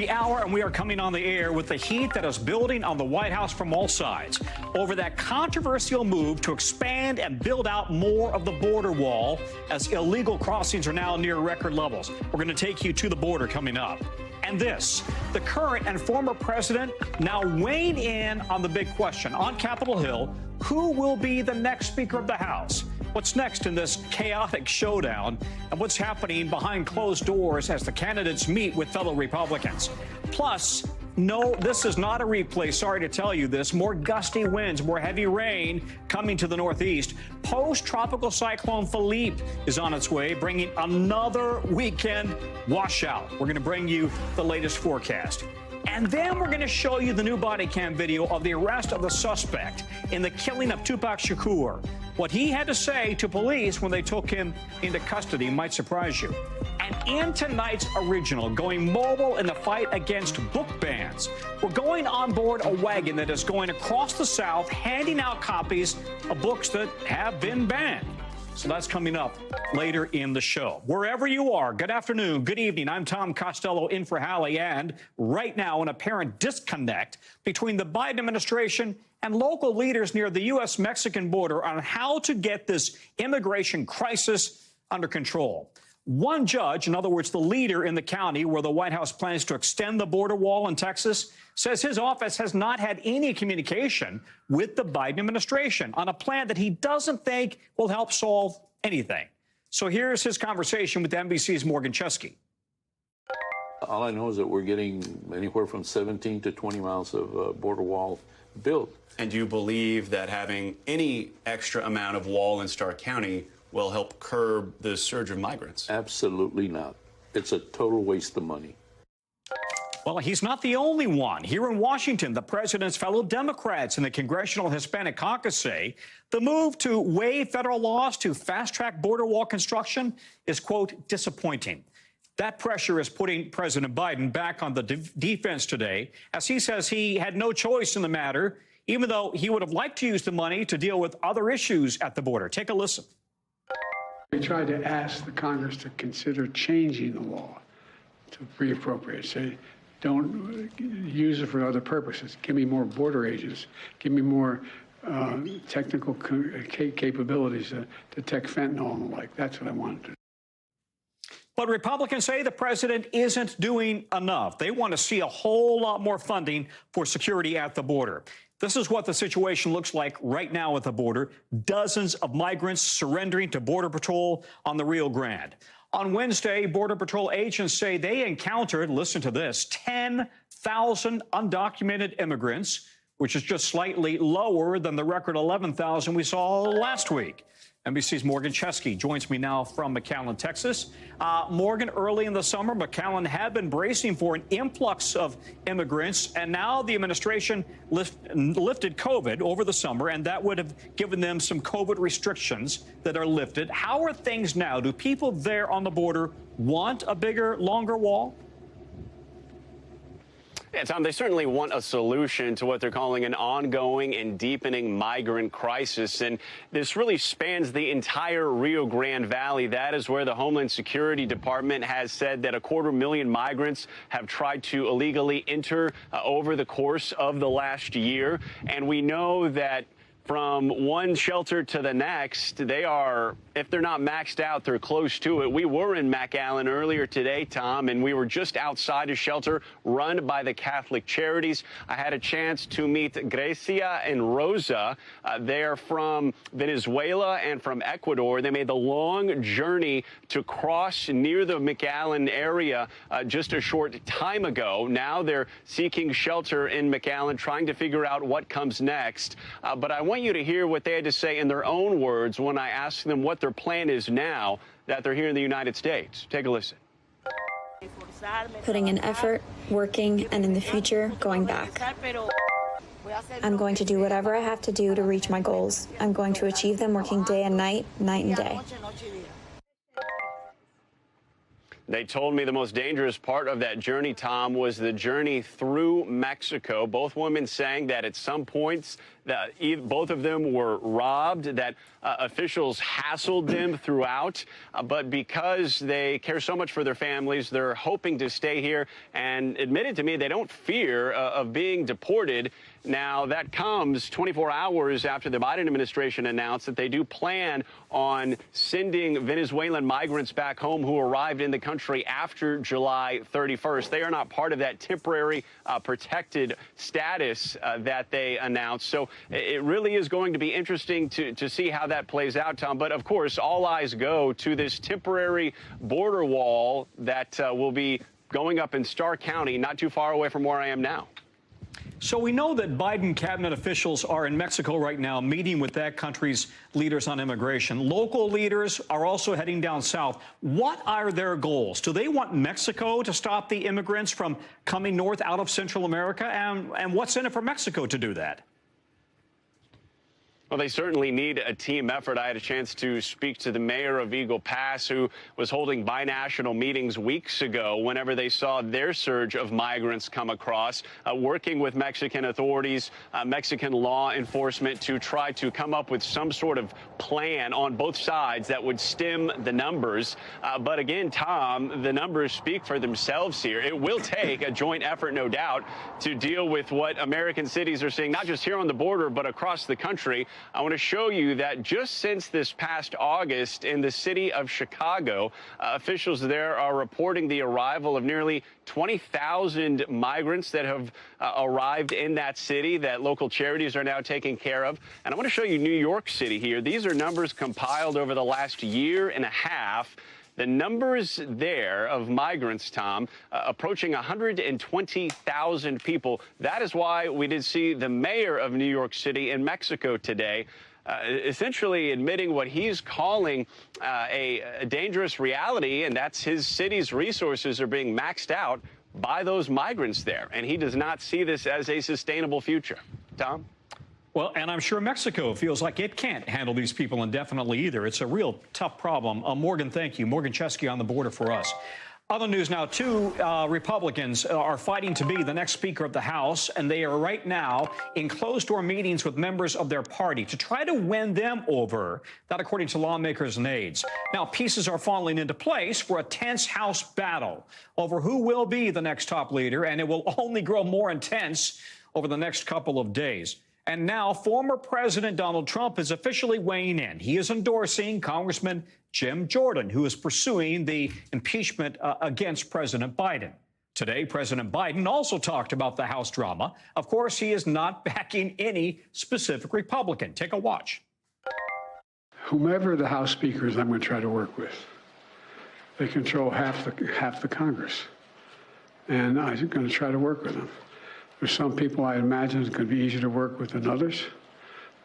the hour, and we are coming on the air with the heat that is building on the White House from all sides over that controversial move to expand and build out more of the border wall as illegal crossings are now near record levels. We're going to take you to the border coming up. And this, the current and former president now weighing in on the big question on Capitol Hill, who will be the next Speaker of the House? What's next in this chaotic showdown, and what's happening behind closed doors as the candidates meet with fellow Republicans? Plus, no, this is not a replay. Sorry to tell you this. More gusty winds, more heavy rain coming to the northeast. Post-tropical cyclone Philippe is on its way, bringing another weekend washout. We're going to bring you the latest forecast. And then we're going to show you the new body cam video of the arrest of the suspect in the killing of Tupac Shakur. What he had to say to police when they took him into custody might surprise you. And in tonight's original, going mobile in the fight against book bans, we're going on board a wagon that is going across the South, handing out copies of books that have been banned. So that's coming up later in the show. Wherever you are, good afternoon, good evening. I'm Tom Costello in for Hallie, and right now an apparent disconnect between the Biden administration and local leaders near the U.S.-Mexican border on how to get this immigration crisis under control. One judge, in other words, the leader in the county where the White House plans to extend the border wall in Texas, says his office has not had any communication with the Biden administration on a plan that he doesn't think will help solve anything. So here's his conversation with NBC's Morgan Chesky. All I know is that we're getting anywhere from 17 to 20 miles of border wall built. And do you believe that having any extra amount of wall in Stark County will help curb the surge of migrants? Absolutely not. It's a total waste of money. Well, he's not the only one. Here in Washington, the president's fellow Democrats in the Congressional Hispanic Caucus say the move to waive federal laws to fast-track border wall construction is, quote, disappointing. That pressure is putting President Biden back on the defense today, as he says he had no choice in the matter, even though he would have liked to use the money to deal with other issues at the border. Take a listen. We tried to ask the Congress to consider changing the law to reappropriate, say, don't use it for other purposes. Give me more border agents. Give me more technical capabilities to detect fentanyl and the like. That's what I wanted to do. But Republicans say the president isn't doing enough. They want to see a whole lot more funding for security at the border. This is what the situation looks like right now at the border. Dozens of migrants surrendering to Border Patrol on the Rio Grande. On Wednesday, Border Patrol agents say they encountered, listen to this, 10,000 undocumented immigrants, which is just slightly lower than the record 11,000 we saw last week. NBC's Morgan Chesky joins me now from McAllen, Texas. Morgan, early in the summer, McAllen had been bracing for an influx of immigrants, and now the administration lifted COVID over the summer, and that would have given them some COVID restrictions that are lifted. How are things now? Do people there on the border want a bigger, longer wall? Yeah, Tom, they certainly want a solution to what they're calling an ongoing and deepening migrant crisis. And this really spans the entire Rio Grande Valley. That is where the Homeland Security Department has said that 250,000 migrants have tried to illegally enter over the course of the last year. And we know that from one shelter to the next, they are, if they're not maxed out, they're close to it. We were in McAllen earlier today, Tom, and we were just outside a shelter run by the Catholic Charities. I had a chance to meet Grecia and Rosa. They're from Venezuela and from Ecuador. They made the long journey to cross near the McAllen area just a short time ago. Now they're seeking shelter in McAllen, trying to figure out what comes next. But I want you to hear what they had to say in their own words when I asked them what their plan is now that they're here in the United States. Take a listen. Putting in effort, working, and in the future, going back. I'm going to do whatever I have to do to reach my goals. I'm going to achieve them working day and night, night and day. They told me the most dangerous part of that journey, Tom, was the journey through Mexico. Both women saying that at some points both of them were robbed, that officials hassled them throughout. But because they care so much for their families, they're hoping to stay here, and admitted to me they don't fear of being deported. Now, that comes 24 hours after the Biden administration announced that they do plan on sending Venezuelan migrants back home who arrived in the country after July 31st. They are not part of that temporary protected status that they announced. So it really is going to be interesting to see how that plays out, Tom. But, of course, all eyes go to this temporary border wall that will be going up in Starr County, not too far away from where I am now. So we know that Biden cabinet officials are in Mexico right now meeting with that country's leaders on immigration. Local leaders are also heading down south. What are their goals? Do they want Mexico to stop the immigrants from coming north out of Central America? And what's in it for Mexico to do that? Well, they certainly need a team effort. I had a chance to speak to the mayor of Eagle Pass, who was holding binational meetings weeks ago whenever they saw their surge of migrants come across, working with Mexican authorities, Mexican law enforcement to try to come up with some sort of plan on both sides that would stem the numbers. But again, Tom, the numbers speak for themselves here. It will take a joint effort, no doubt, to deal with what American cities are seeing, not just here on the border, but across the country. I want to show you that just since this past August in the city of Chicago, officials there are reporting the arrival of nearly 20,000 migrants that have arrived in that city that local charities are now taking care of. And I want to show you New York City here. These are numbers compiled over the last year and a half. The numbers there of migrants, Tom, approaching 120,000 people. That is why we did see the mayor of New York City in Mexico today, essentially admitting what he's calling a dangerous reality, and that's his city's resources are being maxed out by those migrants there. And he does not see this as a sustainable future. Tom? Well, and I'm sure Mexico feels like it can't handle these people indefinitely either. It's a real tough problem. Morgan, thank you. Morgan Chesky on the border for us. Other news now, two Republicans are fighting to be the next Speaker of the House, and they are right now in closed-door meetings with members of their party to try to win them over, that according to lawmakers and aides. Now, pieces are falling into place for a tense House battle over who will be the next top leader, and it will only grow more intense over the next couple of days. And now former President Donald Trump is officially weighing in. He is endorsing Congressman Jim Jordan, who is pursuing the impeachment against President Biden. Today, President Biden also talked about the House drama. Of course, he is not backing any specific Republican. Take a watch. Whomever the House Speaker is, I'm going to try to work with. They control half the Congress, and I'm going to try to work with them. There's some people I imagine it's going to be easier to work with than others,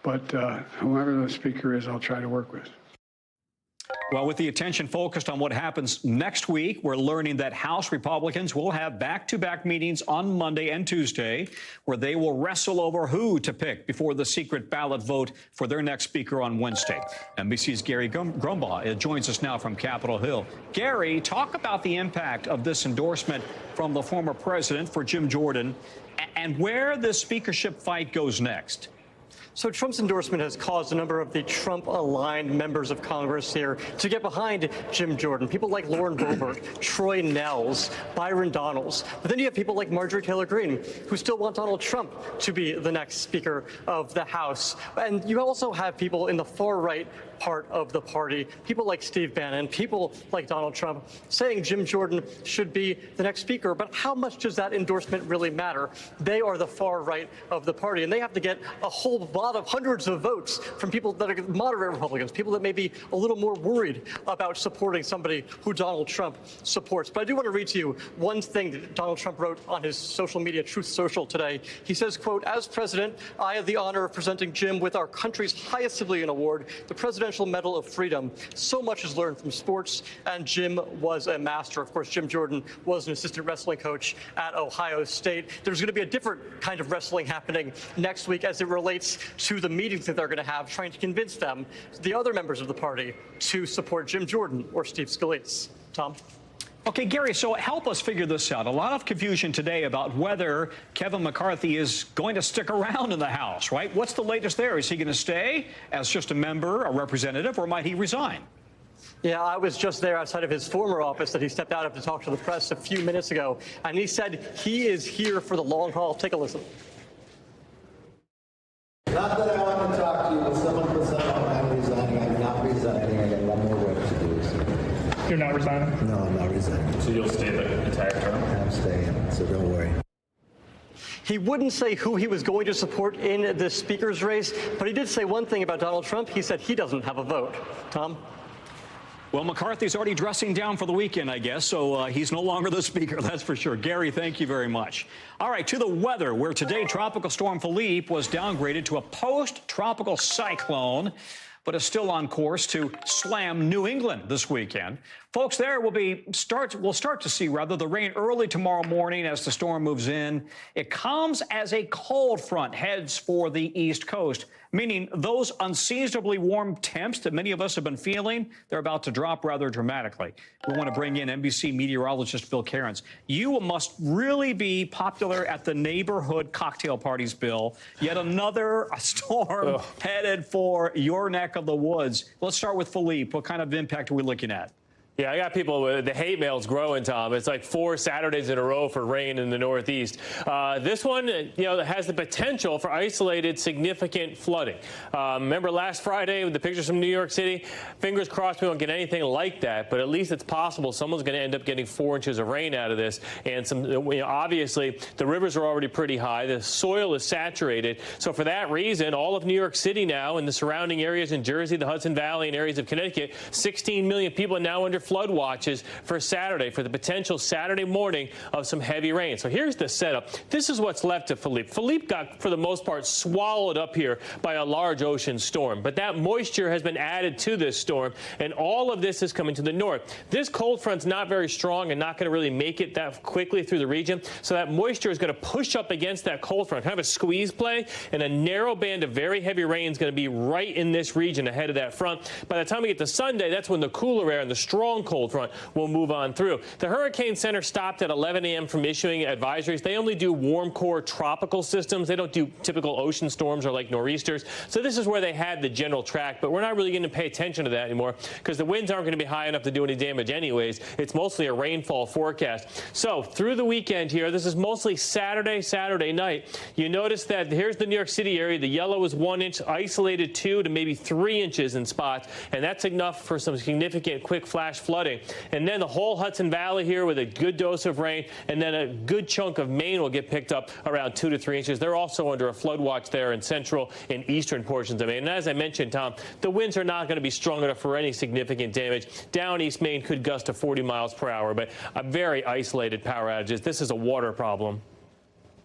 but whoever the Speaker is, I'll try to work with. Well, with the attention focused on what happens next week, we're learning that House Republicans will have back-to-back meetings on Monday and Tuesday where they will wrestle over who to pick before the secret ballot vote for their next speaker on Wednesday. NBC's Gary Grumbaugh joins us now from Capitol Hill. Gary, talk about the impact of this endorsement from the former president for Jim Jordan and where the speakership fight goes next. So Trump's endorsement has caused a number of the Trump-aligned members of Congress here to get behind Jim Jordan. People like Lauren Boebert, Troy Nehls, Byron Donalds. But then you have people like Marjorie Taylor Greene, who still want Donald Trump to be the next Speaker of the House. And you also have people in the far-right part of the party, people like Steve Bannon, people like Donald Trump, saying Jim Jordan should be the next speaker. But how much does that endorsement really matter? They are the far right of the party, and they have to get a whole lot of hundreds of votes from people that are moderate Republicans, people that may be a little more worried about supporting somebody who Donald Trump supports. But I do want to read to you one thing that Donald Trump wrote on his social media, Truth Social, today. He says, quote, "As president, I have the honor of presenting Jim with our country's highest civilian award, the Presidential Medal of Freedom. So much is learned from sports, and Jim was a master." Of course, Jim Jordan was an assistant wrestling coach at Ohio State. There's going to be a different kind of wrestling happening next week as it relates to the meetings that they're going to have, trying to convince them, the other members of the party, to support Jim Jordan or Steve Scalise. Tom? Okay, Gary, so help us figure this out. A lot of confusion today about whether Kevin McCarthy is going to stick around in the House, right? What's the latest there? Is he going to stay as just a member, a representative, or might he resign? Yeah, I was just there outside of his former office that he stepped out of to talk to the press a few minutes ago, and he said he is here for the long haul. Take a listen. Not that I want to talk to you, but someone put something on I'm resigning. I'm not resigning. I got one more work to do. So. You're not resigning? No, I'm not resigning. So you'll stay the entire term? I'm staying, so don't worry. He wouldn't say who he was going to support in the speaker's race, but he did say one thing about Donald Trump. He said he doesn't have a vote. Tom? Well, McCarthy's already dressing down for the weekend, I guess, so he's no longer the speaker, that's for sure. Gary, thank you very much. All right, to the weather, where today Tropical Storm Philippe was downgraded to a post-tropical cyclone, but is still on course to slam New England this weekend. Folks, there we'll start to see the rain early tomorrow morning as the storm moves in. It comes as a cold front heads for the East Coast, meaning those unseasonably warm temps that many of us have been feeling, they're about to drop rather dramatically. We want to bring in NBC meteorologist Bill Cairns. You must really be popular at the neighborhood cocktail parties, Bill. Yet another storm headed for your neck of the woods. Let's start with Philippe. What kind of impact are we looking at? Yeah, I got people, the hate mail's growing, Tom. It's like 4 Saturdays in a row for rain in the Northeast. This one, has the potential for isolated, significant flooding. Remember last Friday with the pictures from New York City? Fingers crossed we won't get anything like that, but at least it's possible someone's going to end up getting 4 inches of rain out of this. And obviously, the rivers are already pretty high. The soil is saturated. So for that reason, all of New York City now and the surrounding areas in Jersey, the Hudson Valley, and areas of Connecticut, 16 million people are now under flood watches for Saturday, for the potential Saturday morning of some heavy rain. So here's the setup. This is what's left of Philippe. Philippe got, for the most part, swallowed up here by a large ocean storm. But that moisture has been added to this storm, and all of this is coming to the north. This cold front's not very strong and not going to really make it that quickly through the region. So that moisture is going to push up against that cold front, kind of a squeeze play, and a narrow band of very heavy rain is going to be right in this region ahead of that front. By the time we get to Sunday, that's when the cooler air and the strong cold front will move on through. The Hurricane Center stopped at 11 a.m. from issuing advisories. They only do warm core tropical systems. They don't do typical ocean storms or like nor'easters. So this is where they had the general track, but we're not really going to pay attention to that anymore because the winds aren't going to be high enough to do any damage anyways. It's mostly a rainfall forecast. So through the weekend here, this is mostly Saturday night. You notice that here's the New York City area. The yellow is 1 inch, isolated 2 to maybe 3 inches in spots, and that's enough for some significant quick flash flooding. And then the whole Hudson Valley here with a good dose of rain, and then a good chunk of Maine will get picked up around 2 to 3 inches. They're also under a flood watch there in central and eastern portions of Maine. And as I mentioned, Tom, the winds are not going to be strong enough for any significant damage. Down East Maine could gust to 40 miles per hour, but a very isolated power outages. This is a water problem.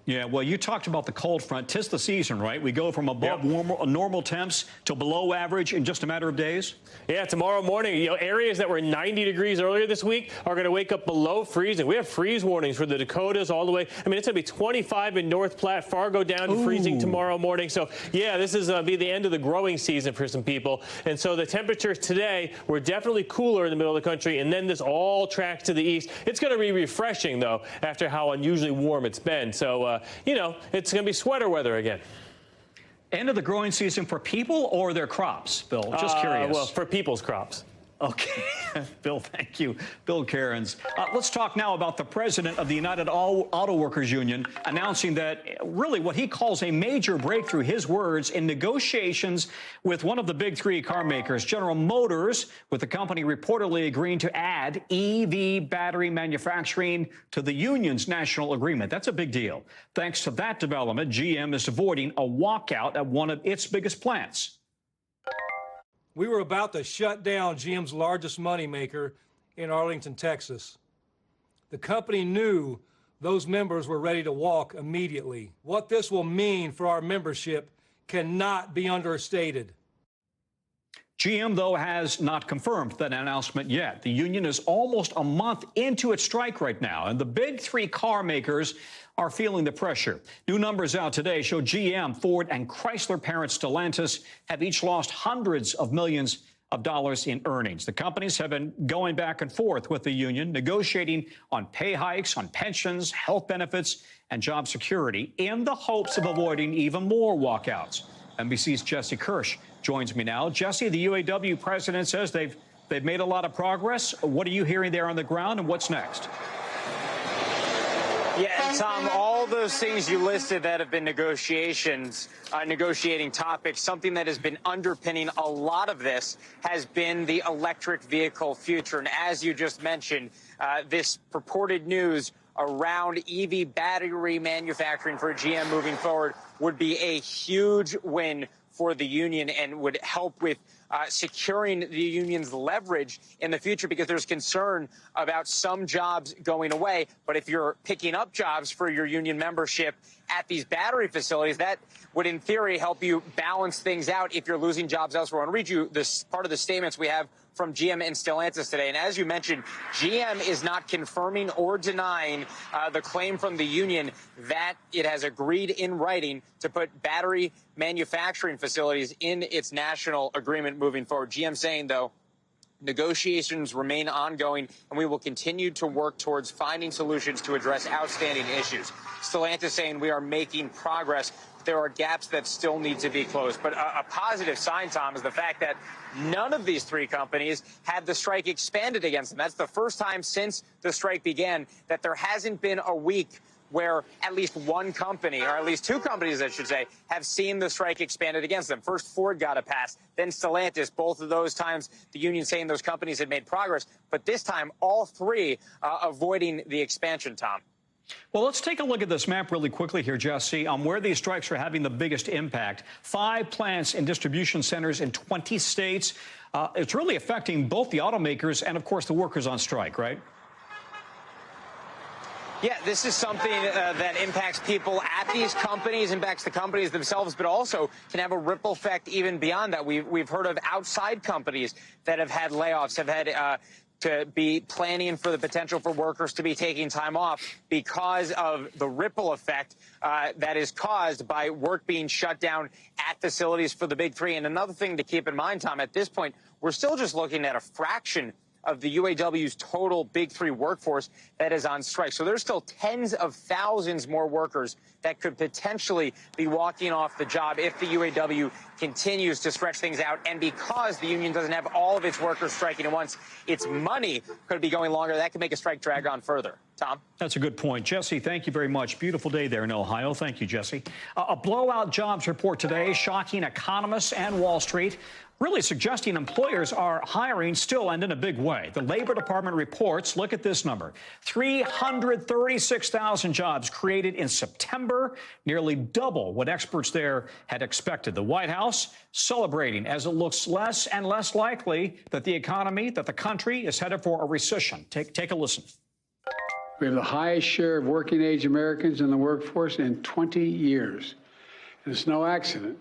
Yeah, well, you talked about the cold front. 'Tis the season, right? We go from above normal temps to below average in just a matter of days. Yeah, tomorrow morning, areas that were 90 degrees earlier this week are going to wake up below freezing. We have freeze warnings for the Dakotas all the way. I mean, it's going to be 25 in North Platte, Fargo down to freezing tomorrow morning. So, yeah, this is be the end of the growing season for some people. And so the temperatures today were definitely cooler in the middle of the country, and then this all tracks to the east. It's going to be refreshing, though, after how unusually warm it's been. So, it's going to be sweater weather again. End of the growing season for people or their crops, Bill? Just curious. Well, for people's crops. Okay. Bill, thank you. Bill Cairns. Let's talk now about the president of the United Auto Workers Union announcing that really what he calls a major breakthrough, his words, in negotiations with one of the big 3 car makers, General Motors, with the company reportedly agreeing to add EV battery manufacturing to the union's national agreement. That's a big deal. Thanks to that development, GM is avoiding a walkout at one of its biggest plants. We were about to shut down GM's largest moneymaker in Arlington, Texas. The company knew those members were ready to walk immediately. What this will mean for our membership cannot be understated. GM, though, has not confirmed that announcement yet. The union is almost a month into its strike right now, and the big 3 car makers are feeling the pressure. New numbers out today show GM, Ford, and Chrysler parent Stellantis have each lost hundreds of millions of dollars in earnings. The companies have been going back and forth with the union, negotiating on pay hikes, on pensions, health benefits, and job security in the hopes of avoiding even more walkouts. NBC's Jesse Kirsch joins me now. Jesse, the UAW president says they've made a lot of progress. What are you hearing there on the ground, and what's next? Yeah, and Tom, all those things you listed that have been negotiating topics, something that has been underpinning a lot of this has been the electric vehicle future. And as you just mentioned, this purported news around EV battery manufacturing for GM moving forward would be a huge win for the union and would help with securing the union's leverage in the future, because there's concern about some jobs going away. But if you're picking up jobs for your union membership at these battery facilities, that would, in theory, help you balance things out if you're losing jobs elsewhere. I want to read you this part of the statements we have from GM and Stellantis today. And as you mentioned, GM is not confirming or denying the claim from the union that it has agreed in writing to put battery manufacturing facilities in its national agreement moving forward. GM saying, though, negotiations remain ongoing, and we will continue to work towards finding solutions to address outstanding issues. Stellantis saying we are making progress. There are gaps that still need to be closed. But a positive sign, Tom, is the fact that none of these three companies had the strike expanded against them. That's the first time since the strike began that there hasn't been a week where at least one company, or at least two companies, I should say, have seen the strike expanded against them. First, Ford got a pass, then Stellantis. Both of those times, the union saying those companies had made progress. But this time, all three avoiding the expansion, Tom. Well, let's take a look at this map really quickly here, Jesse, on where these strikes are having the biggest impact. 5 plants and distribution centers in 20 states. It's really affecting both the automakers and, of course, the workers on strike, right? Yeah, this is something that impacts people at these companies, impacts the companies themselves, but also can have a ripple effect even beyond that. We've heard of outside companies that have had layoffs, have had to be planning for the potential for workers to be taking time off because of the ripple effect that is caused by work being shut down at facilities for the big three. And another thing to keep in mind, Tom, at this point, we're still just looking at a fraction of the UAW's total big three workforce that is on strike. So there's still tens of thousands more workers that could potentially be walking off the job if the UAW continues to stretch things out. And because the union doesn't have all of its workers striking at once, its money could be going longer. That could make a strike drag on further. Tom? That's a good point. Jesse, thank you very much. Beautiful day there in Ohio. Thank you, Jesse. A blowout jobs report today, shocking economists and Wall Street, really suggesting employers are hiring still and in a big way. The Labor Department reports, look at this number, 336,000 jobs created in September, nearly double what experts there had expected. The White House celebrating as it looks less and less likely that the economy, that the country is headed for a recession. Take a listen. We have the highest share of working-age Americans in the workforce in 20 years. And it's no accident.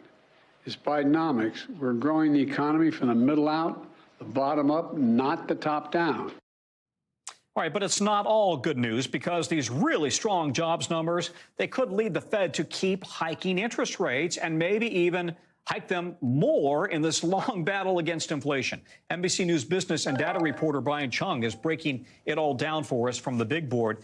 It's Bidenomics. We're growing the economy from the middle out, the bottom up, not the top down. All right, but it's not all good news, because these really strong jobs numbers, they could lead the Fed to keep hiking interest rates and maybe even hike them more in this long battle against inflation. NBC News business and data reporter Brian Chung is breaking it all down for us from the big board.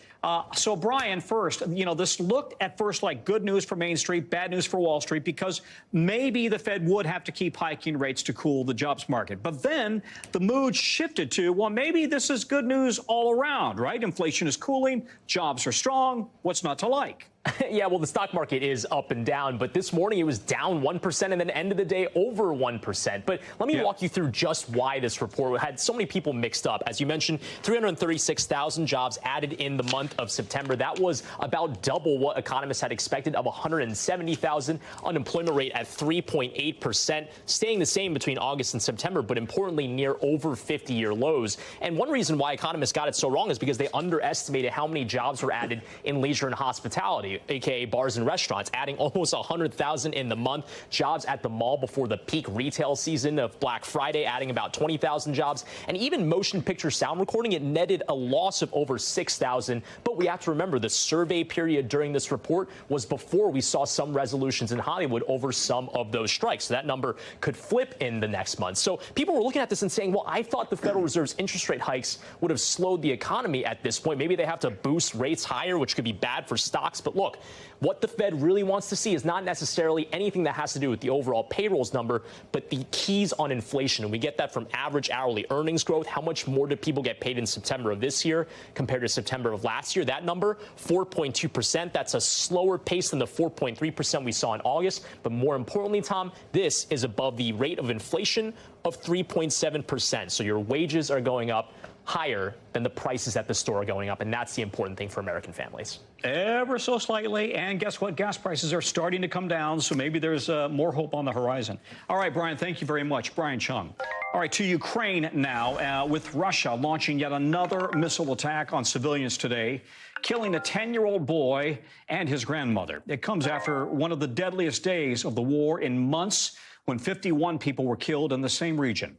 So, Brian, first, this looked at first like good news for Main Street, bad news for Wall Street, because maybe the Fed would have to keep hiking rates to cool the jobs market. But then the mood shifted to, well, maybe this is good news all around, right? Inflation is cooling, jobs are strong. What's not to like? Yeah, well, the stock market is up and down, but this morning it was down 1% and then end of the day over 1%. But let me walk you through just why this report had so many people mixed up. As you mentioned, 336,000 jobs added in the month of September. That was about double what economists had expected of 170,000. Unemployment rate at 3.8%, staying the same between August and September, but importantly near over 50-year lows. And one reason why economists got it so wrong is because they underestimated how many jobs were added in leisure and hospitality. hospitality, aka bars and restaurants, adding almost 100,000 in the month. Jobs at the mall before the peak retail season of Black Friday, adding about 20,000 jobs. And even motion picture sound recording, it netted a loss of over 6,000. But we have to remember the survey period during this report was before we saw some resolutions in Hollywood over some of those strikes. So that number could flip in the next month. So people were looking at this and saying, well, I thought the Federal Reserve's interest rate hikes would have slowed the economy at this point. Maybe they have to boost rates higher, which could be bad for stocks. But look, what the Fed really wants to see is not necessarily anything that has to do with the overall payrolls number, but the keys on inflation. And we get that from average hourly earnings growth. How much more did people get paid in September of this year compared to September of last year? That number, 4.2%. That's a slower pace than the 4.3% we saw in August. But more importantly, Tom, this is above the rate of inflation of 3.7%. So your wages are going up higher than the prices at the store are going up. And that's the important thing for American families. Ever so slightly. And guess what? Gas prices are starting to come down. So maybe there's more hope on the horizon. All right, Brian, thank you very much. Brian Chung. All right, to Ukraine now, with Russia launching yet another missile attack on civilians today, killing a 10-year-old boy and his grandmother. It comes after one of the deadliest days of the war in months, when 51 people were killed in the same region.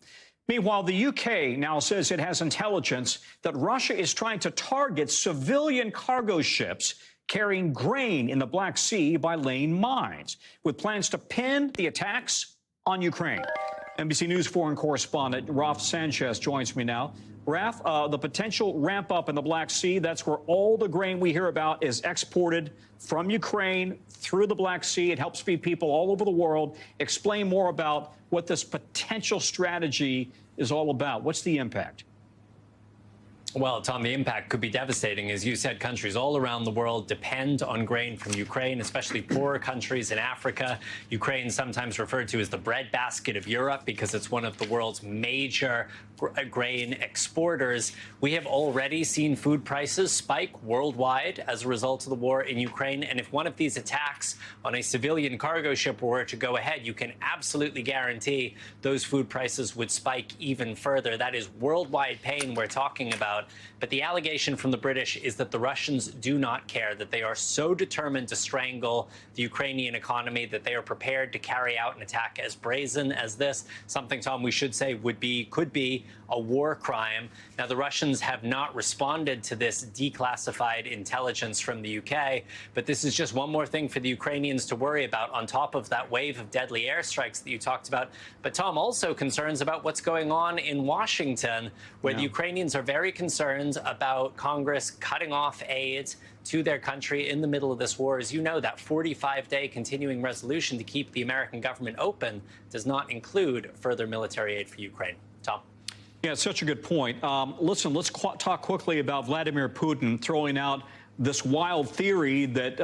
Meanwhile, the UK now says it has intelligence that Russia is trying to target civilian cargo ships carrying grain in the Black Sea by laying mines, with plans to pin the attacks on Ukraine. NBC News foreign correspondent Raf Sanchez joins me now. Raf, the potential ramp up in the Black Sea, that's where all the grain we hear about is exported from Ukraine through the Black Sea. It helps feed people all over the world. Explain more about what this potential strategy is all about. What's the impact? Well, Tom, the impact could be devastating. As you said, countries all around the world depend on grain from Ukraine, especially poorer countries in Africa. Ukraine sometimes referred to as the breadbasket of Europe because it's one of the world's major grain exporters. We have already seen food prices spike worldwide as a result of the war in Ukraine. And if one of these attacks on a civilian cargo ship were to go ahead, you can absolutely guarantee those food prices would spike even further. That is worldwide pain we're talking about. But the allegation from the British is that the Russians do not care, that they are so determined to strangle the Ukrainian economy that they are prepared to carry out an attack as brazen as this. Something, Tom, we should say could be a war crime. Now, the Russians have not responded to this declassified intelligence from the UK, but this is just one more thing for the Ukrainians to worry about on top of that wave of deadly airstrikes that you talked about. But, Tom, also concerns about what's going on in Washington, where the Ukrainians are very concerned about Congress cutting off aid to their country in the middle of this war. As you know, that 45-day continuing resolution to keep the American government open does not include further military aid for Ukraine. Tom? Yeah, it's such a good point. Listen, let's talk quickly about Vladimir Putin throwing out this wild theory that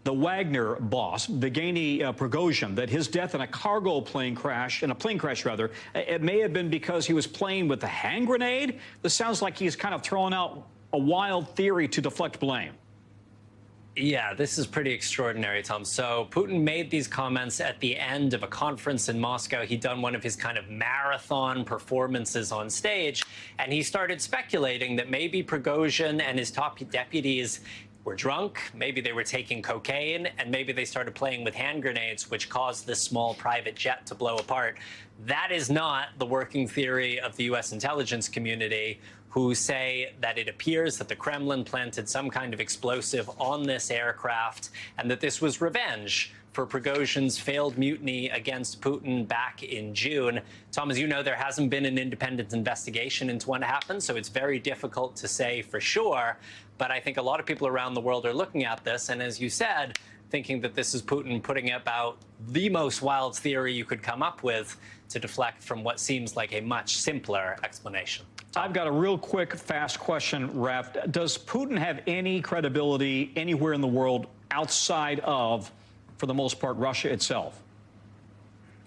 the Wagner boss, Yevgeny Prigozhin, that his death in a plane crash, it may have been because he was playing with a hand grenade. This sounds like he's kind of throwing out a wild theory to deflect blame. Yeah, this is pretty extraordinary, Tom. So Putin made these comments at the end of a conference in Moscow. He'd done one of his kind of marathon performances on stage, and he started speculating that maybe Prigozhin and his top deputies were drunk, maybe they were taking cocaine, and maybe they started playing with hand grenades, which caused this small private jet to blow apart. That is not the working theory of the U.S. intelligence community, who say that it appears that the Kremlin planted some kind of explosive on this aircraft and that this was revenge for Prigozhin's failed mutiny against Putin back in June. Tom, as you know, there hasn't been an independent investigation into what happened, so it's very difficult to say for sure. But I think a lot of people around the world are looking at this, and as you said, thinking that this is Putin putting about the most wild theory you could come up with to deflect from what seems like a much simpler explanation. I've got a real quick, fast question, Raf. Does Putin have any credibility anywhere in the world outside of, for the most part, Russia itself?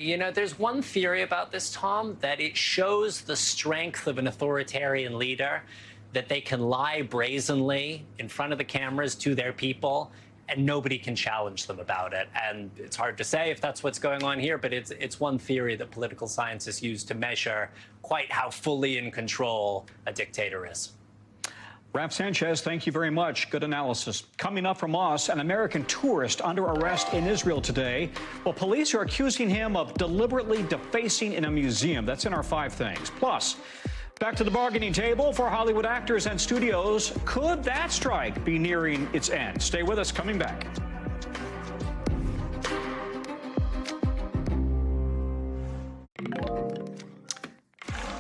You know, there's one theory about this, Tom, that it shows the strength of an authoritarian leader, that they can lie brazenly in front of the cameras to their people, and nobody can challenge them about it. And it's hard to say if that's what's going on here, but it's one theory that political scientists use to measure quite how fully in control a dictator is. Raph Sanchez, thank you very much. Good analysis. Coming up from us, an American tourist under arrest in Israel today. Well, police are accusing him of deliberately defacing in a museum. That's in our 5 things. Plus, back to the bargaining table for Hollywood actors and studios. Could that strike be nearing its end? Stay with us. Coming back.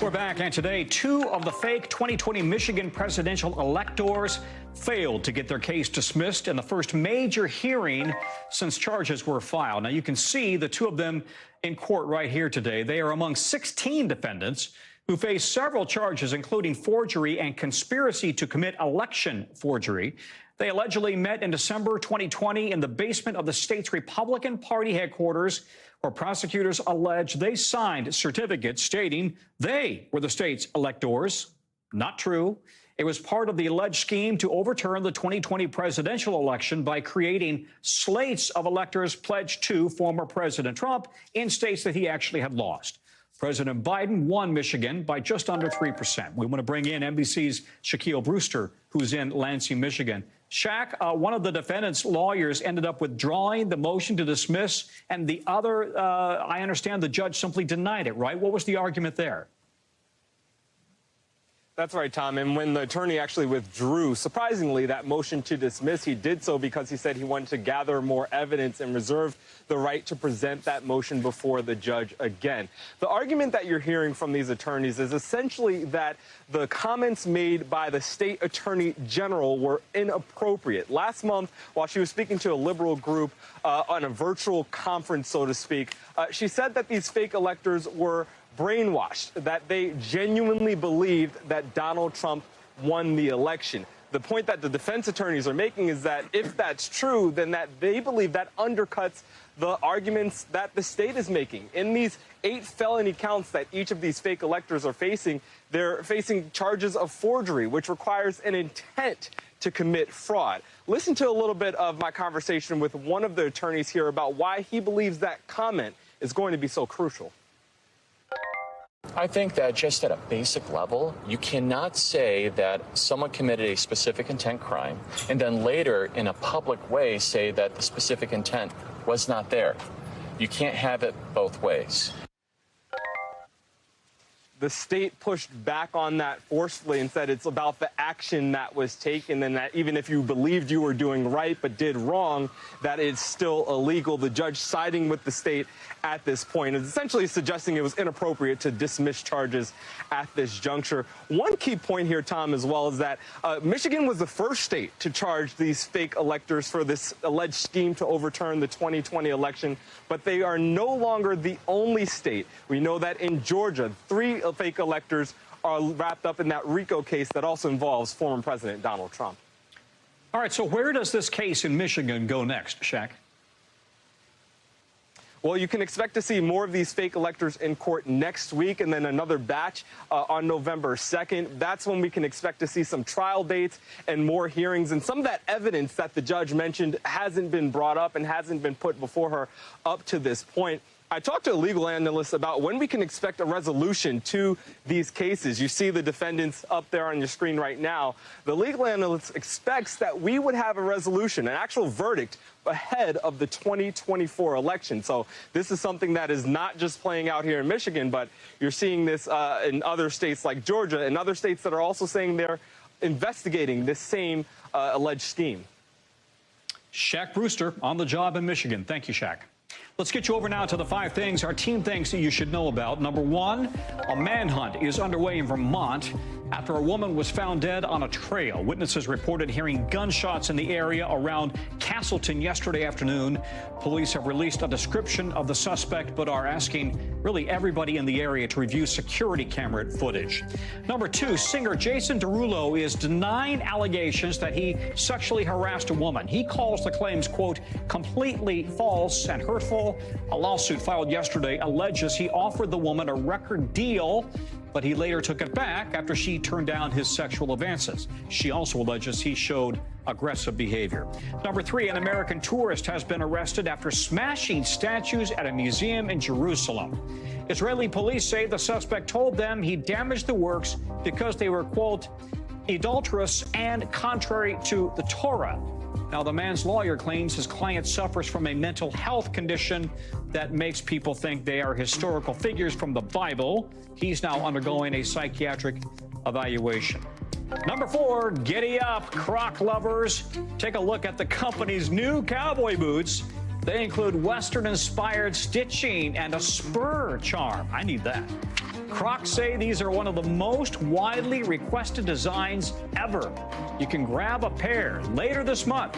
We're back, and today, 2 of the fake 2020 Michigan presidential electors failed to get their case dismissed in the first major hearing since charges were filed. Now, you can see the 2 of them in court right here today. They are among 16 defendants who face several charges, including forgery and conspiracy to commit election forgery. They allegedly met in December 2020 in the basement of the state's Republican Party headquarters, where prosecutors allege they signed certificates stating they were the state's electors. Not true. It was part of the alleged scheme to overturn the 2020 presidential election by creating slates of electors pledged to former President Trump in states that he actually had lost. President Biden won Michigan by just under 3%. We want to bring in NBC's Shaquille Brewster, who's in Lansing, Michigan. Shaq, one of the defendant's lawyers ended up withdrawing the motion to dismiss, and the other, I understand the judge simply denied it, right? What was the argument there? That's right, Tom. And when the attorney actually withdrew, surprisingly, that motion to dismiss, he did so because he said he wanted to gather more evidence and reserve the right to present that motion before the judge again. The argument that you're hearing from these attorneys is essentially that the comments made by the state attorney general were inappropriate. Last month, while she was speaking to a liberal group on a virtual conference, so to speak, she said that these fake electors were brainwashed, that they genuinely believed that Donald Trump won the election. The point that the defense attorneys are making is that if that's true, then that they believe that undercuts the arguments that the state is making. In these 8 felony counts that each of these fake electors are facing, they're facing charges of forgery, which requires an intent to commit fraud. Listen to a little bit of my conversation with one of the attorneys here about why he believes that comment is going to be so crucial. I think that just at a basic level, you cannot say that someone committed a specific intent crime and then later in a public way say that the specific intent was not there. You can't have it both ways. The state pushed back on that forcefully and said it's about the action that was taken, and that even if you believed you were doing right but did wrong, that it's still illegal. The judge siding with the state at this point is essentially suggesting it was inappropriate to dismiss charges at this juncture. One key point here, Tom, as well, is that Michigan was the first state to charge these fake electors for this alleged scheme to overturn the 2020 election, but they are no longer the only state. We know that in Georgia, 3 fake electors are wrapped up in that RICO case that also involves former President Donald Trump. All right, so where does this case in Michigan go next, Shaq? Well, you can expect to see more of these fake electors in court next week, and then another batch on November 2nd. That's when we can expect to see some trial dates and more hearings. And some of that evidence that the judge mentioned hasn't been brought up and hasn't been put before her up to this point. I talked to a legal analyst about when we can expect a resolution to these cases. You see the defendants up there on your screen right now. The legal analyst expects that we would have a resolution, an actual verdict, ahead of the 2024 election. So this is something that is not just playing out here in Michigan, but you're seeing this in other states like Georgia and other states that are also saying they're investigating this same alleged scheme. Shaq Brewster on the job in Michigan. Thank you, Shaq. Let's get you over now to the 5 things our team thinks that you should know about. Number 1, a manhunt is underway in Vermont after a woman was found dead on a trail. Witnesses reported hearing gunshots in the area around Castleton yesterday afternoon. Police have released a description of the suspect, but are asking really everybody in the area to review security camera footage. Number 2, singer Jason Derulo is denying allegations that he sexually harassed a woman. He calls the claims, quote, completely false and hurtful. A lawsuit filed yesterday alleges he offered the woman a record deal, but he later took it back after she turned down his sexual advances. She also alleges he showed aggressive behavior. Number 3, an American tourist has been arrested after smashing statues at a museum in Jerusalem. Israeli police say the suspect told them he damaged the works because they were, quote, adulterous, and contrary to the Torah. Now, the man's lawyer claims his client suffers from a mental health condition that makes people think they are historical figures from the Bible. He's now undergoing a psychiatric evaluation. Number 4, giddy up, Croc lovers. Take a look at the company's new cowboy boots. They include Western-inspired stitching and a spur charm. I need that. Crocs say these are one of the most widely requested designs ever. You can grab a pair later this month,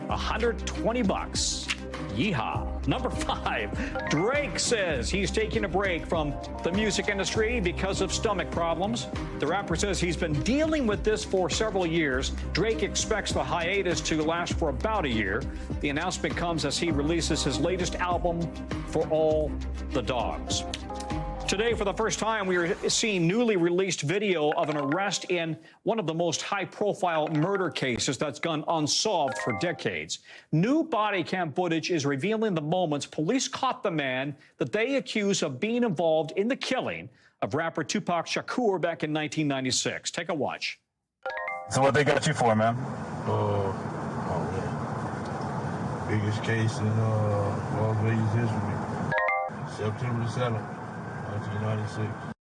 $120. Yeehaw. Number 5, Drake says he's taking a break from the music industry because of stomach problems. The rapper says he's been dealing with this for several years. Drake expects the hiatus to last for about a year. The announcement comes as he releases his latest album, For All the Dogs. Today, for the first time, we are seeing newly released video of an arrest in one of the most high-profile murder cases that's gone unsolved for decades. New body cam footage is revealing the moments police caught the man that they accuse of being involved in the killing of rapper Tupac Shakur back in 1996. Take a watch. So what they got you for, man? Biggest case in Las Vegas history. September the 7th. 1996.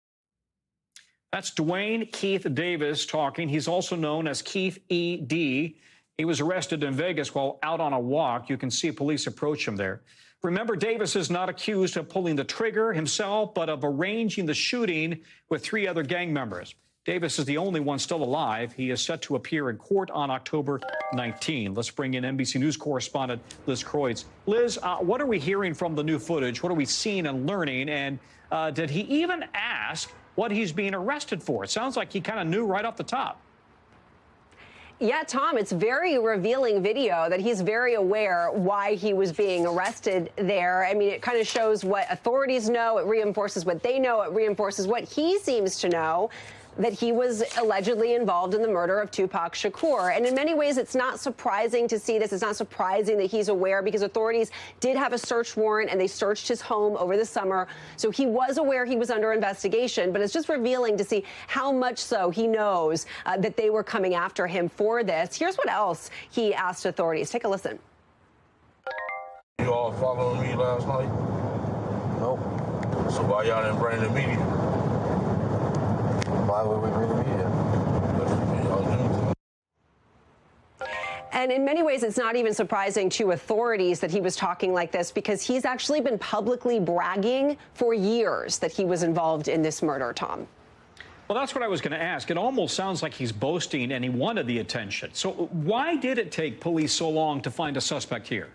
That's Dwayne Keith Davis talking. He's also known as Keith E.D. He was arrested in Vegas while out on a walk. You can see police approach him there. Remember, Davis is not accused of pulling the trigger himself, but of arranging the shooting with 3 other gang members. Davis is the only one still alive. He is set to appear in court on October 19. Let's bring in NBC News correspondent Liz Kreutz. Liz, what are we hearing from the new footage? What are we seeing and learning? And did he even ask what he's being arrested for? It sounds like he kind of knew right off the top. Yeah, Tom, it's very revealing video that he's very aware why he was being arrested there. I mean, it kind of shows what authorities know. It reinforces what they know. It reinforces what he seems to know, that he was allegedly involved in the murder of Tupac Shakur. And in many ways, it's not surprising to see this. It's not surprising that he's aware, because authorities did have a search warrant and they searched his home over the summer. So he was aware he was under investigation, but it's just revealing to see how much so he knows that they were coming after him for this. Here's what else he asked authorities. Take a listen. You all following me last night? No. So why y'all didn't bring the media? Why would we bring the media? And in many ways, it's not even surprising to authorities that he was talking like this, because he's actually been publicly bragging for years that he was involved in this murder, Tom. Well, that's what I was going to ask. It almost sounds like he's boasting and he wanted the attention. So why did it take police so long to find a suspect here?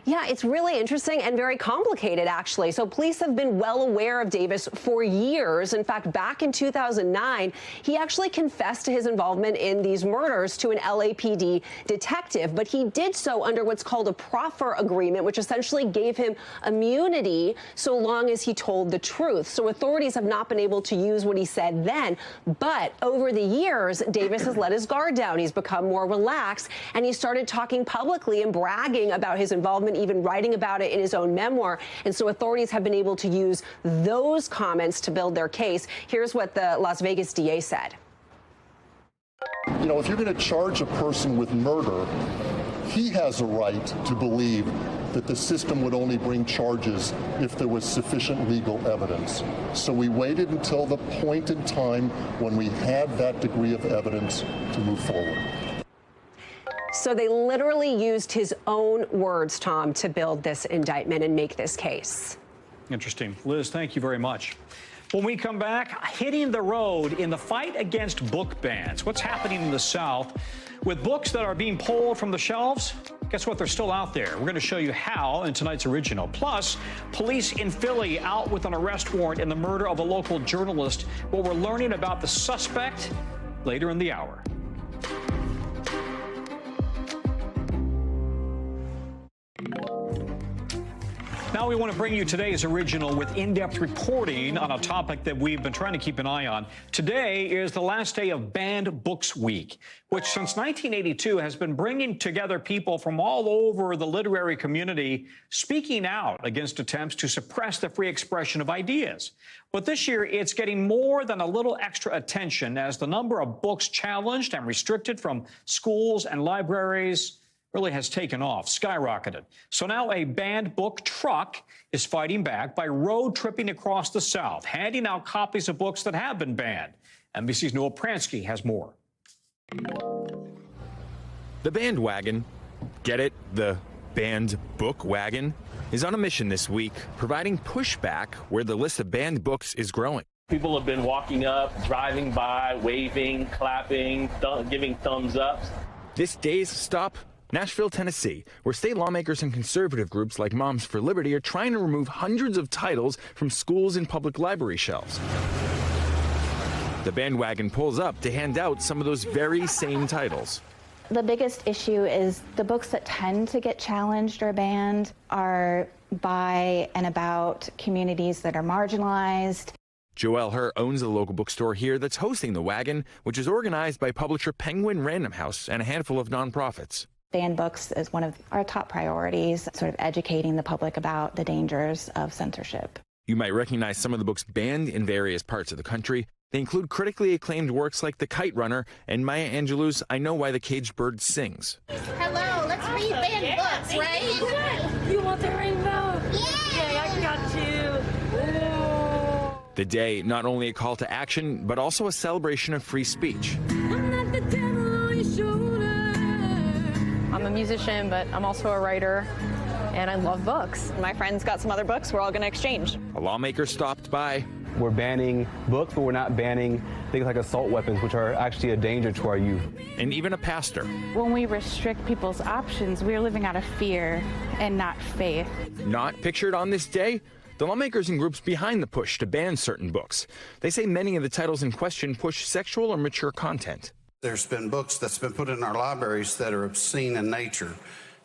Yeah, it's really interesting and very complicated, actually. So police have been well aware of Davis for years. In fact, back in 2009, he actually confessed to his involvement in these murders to an LAPD detective, but he did so under what's called a proffer agreement, which essentially gave him immunity so long as he told the truth. So authorities have not been able to use what he said then. But over the years, Davis has let his guard down. He's become more relaxed, and he started talking publicly and bragging about his involvement, even writing about it in his own memoir. And so authorities have been able to use those comments to build their case. Here's what the Las Vegas DA said. You know, if you're going to charge a person with murder, he has a right to believe that the system would only bring charges if there was sufficient legal evidence. So we waited until the point in time when we had that degree of evidence to move forward. So they literally used his own words, Tom, to build this indictment and make this case. Interesting. Liz, thank you very much. When we come back, hitting the road in the fight against book bans. What's happening in the South with books that are being pulled from the shelves? Guess what? They're still out there. We're going to show you how in tonight's original. Plus, police in Philly out with an arrest warrant in the murder of a local journalist. What we're learning about the suspect later in the hour. Now, we want to bring you today's original with in-depth reporting on a topic that we've been trying to keep an eye on. Today is the last day of Banned Books Week, which since 1982 has been bringing together people from all over the literary community speaking out against attempts to suppress the free expression of ideas. But this year, it's getting more than a little extra attention as the number of books challenged and restricted from schools and libraries really has taken off, skyrocketed. So now a banned book truck is fighting back by road tripping across the South, handing out copies of books that have been banned. NBC's Noah Pransky has more. The bandwagon, get it, the banned book wagon, is on a mission this week, providing pushback where the list of banned books is growing. People have been walking up, driving by, waving, clapping, giving thumbs up. This day's stop, Nashville, Tennessee, where state lawmakers and conservative groups like Moms for Liberty are trying to remove hundreds of titles from schools and public library shelves. The bandwagon pulls up to hand out some of those very same titles. The biggest issue is the books that tend to get challenged or banned are by and about communities that are marginalized. Joelle Herr owns a local bookstore here that's hosting the wagon, which is organized by publisher Penguin Random House and a handful of nonprofits. Banned books is one of our top priorities, sort of educating the public about the dangers of censorship. You might recognize some of the books banned in various parts of the country. They include critically acclaimed works like The Kite Runner and Maya Angelou's I Know Why the Caged Bird Sings. Hello, let's read banned books, right? You want the rainbow? Yeah, I got you. Ooh. The day, not only a call to action, but also a celebration of free speech. I'm a musician, but I'm also a writer, and I love books. My friends got some other books we're all going to exchange. A lawmaker stopped by. We're banning books, but we're not banning things like assault weapons, which are actually a danger to our youth. And even a pastor. When we restrict people's options, we're living out of fear and not faith. Not pictured on this day? The lawmakers and groups behind the push to ban certain books. They say many of the titles in question push sexual or mature content. There's been books that's been put in our libraries that are obscene in nature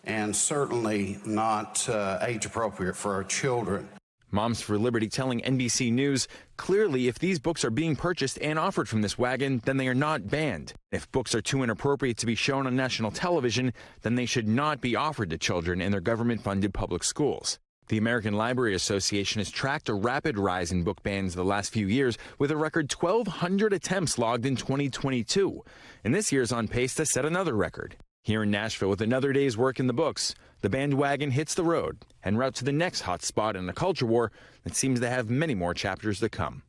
and certainly not age appropriate for our children. Moms for Liberty telling NBC News, clearly if these books are being purchased and offered from this wagon, then they are not banned. If books are too inappropriate to be shown on national television, then they should not be offered to children in their government-funded public schools. The American Library Association has tracked a rapid rise in book bans the last few years, with a record 1,200 attempts logged in 2022. And this year's on pace to set another record. Here in Nashville, with another day's work in the books, the bandwagon hits the road en route to the next hot spot in a culture war that seems to have many more chapters to come.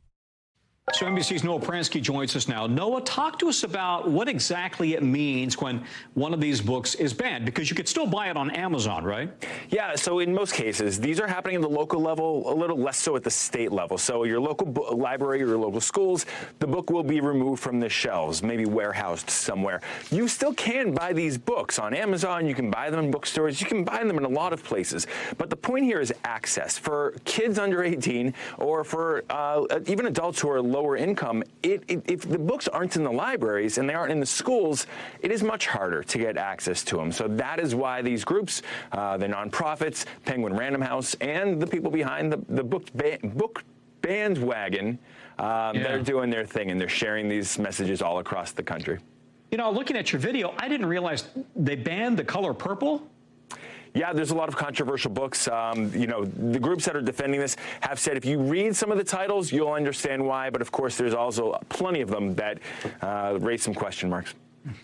So NBC's Noah Pransky joins us now. Noah, talk to us about what exactly it means when one of these books is banned, because you could still buy it on Amazon, right? Yeah, so in most cases, these are happening at the local level, a little less so at the state level. So your local library or your local schools, the book will be removed from the shelves, maybe warehoused somewhere. You still can buy these books on Amazon. You can buy them in bookstores. You can buy them in a lot of places. But the point here is access. For kids under 18 or for even adults who are lower income, if the books aren't in the libraries and they aren't in the schools, it is much harder to get access to them. So that is why these groups, the nonprofits, Penguin Random House, and the people behind the book bandwagon, they're doing their thing and they're sharing these messages all across the country. You know, looking at your video, I didn't realize they banned the color purple. Yeah, there's a lot of controversial books. You know, the groups that are defending this have said if you read some of the titles, you'll understand why. But of course, there's also plenty of them that raise some question marks.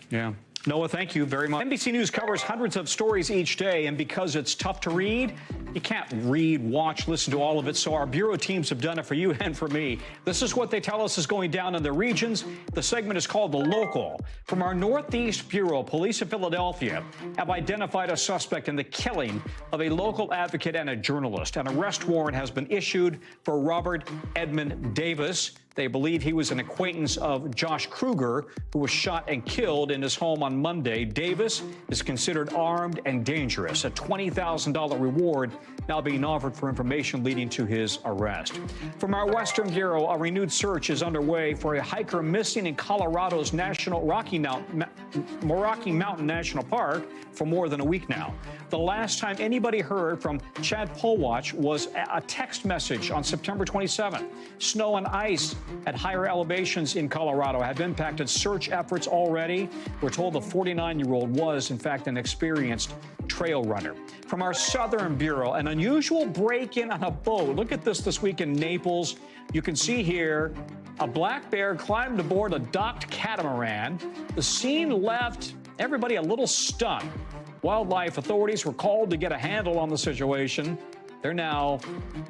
Yeah. Noah, thank you very much. NBC News covers hundreds of stories each day, and because it's tough to read, you can't read, watch, listen to all of it, so our bureau teams have done it for you and for me. This is what they tell us is going down in their regions. The segment is called The Local. From our Northeast Bureau, police in Philadelphia have identified a suspect in the killing of a local advocate and a journalist. An arrest warrant has been issued for Robert Edmund Davis, They believe he was an acquaintance of Josh Kruger, who was shot and killed in his home on Monday. Davis is considered armed and dangerous. A $20,000 reward now being offered for information leading to his arrest. From our Western Bureau, a renewed search is underway for a hiker missing in Colorado's National Rocky Mountain National Park for more than a week now. The last time anybody heard from Chad Polwatch was a text message on September 27th. Snow and ice at higher elevations in Colorado have impacted search efforts already. We're told the 49-year-old was, in fact, an experienced trail runner. From our Southern Bureau, an unusual break-in on a boat. Look at this week in Naples. You can see here a black bear climbed aboard a docked catamaran. The scene left everybody a little stunned. Wildlife authorities were called to get a handle on the situation. They're now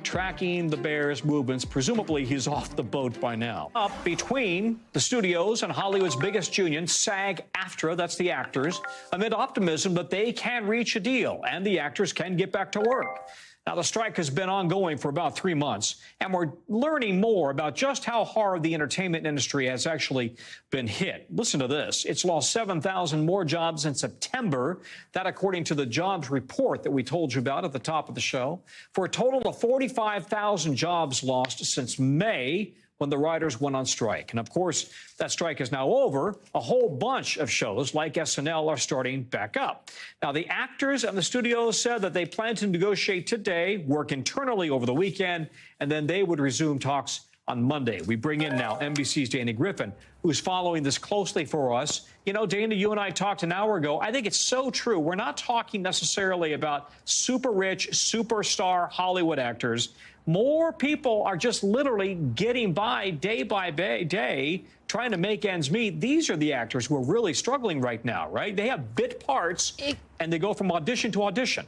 tracking the bear's movements. Presumably, he's off the boat by now. Up between the studios and Hollywood's biggest union, SAG-AFTRA, that's the actors, amid optimism that they can reach a deal and the actors can get back to work. Now, the strike has been ongoing for about 3 months, and we're learning more about just how hard the entertainment industry has actually been hit. Listen to this. It's lost 7,000 more jobs in September. That, according to the jobs report that we told you about at the top of the show, for a total of 45,000 jobs lost since May, when the writers went on strike. And of course, that strike is now over. A whole bunch of shows like SNL are starting back up. Now, the actors and the studios said that they plan to negotiate today, work internally over the weekend, and then they would resume talks on Monday. We bring in now NBC's Dana Griffin, who's following this closely for us. You know, Dana, you and I talked an hour ago. I think it's so true. We're not talking necessarily about super rich, superstar Hollywood actors. More people are just literally getting by day, trying to make ends meet. These are the actors who are really struggling right now, right? They have bit parts, and they go from audition to audition.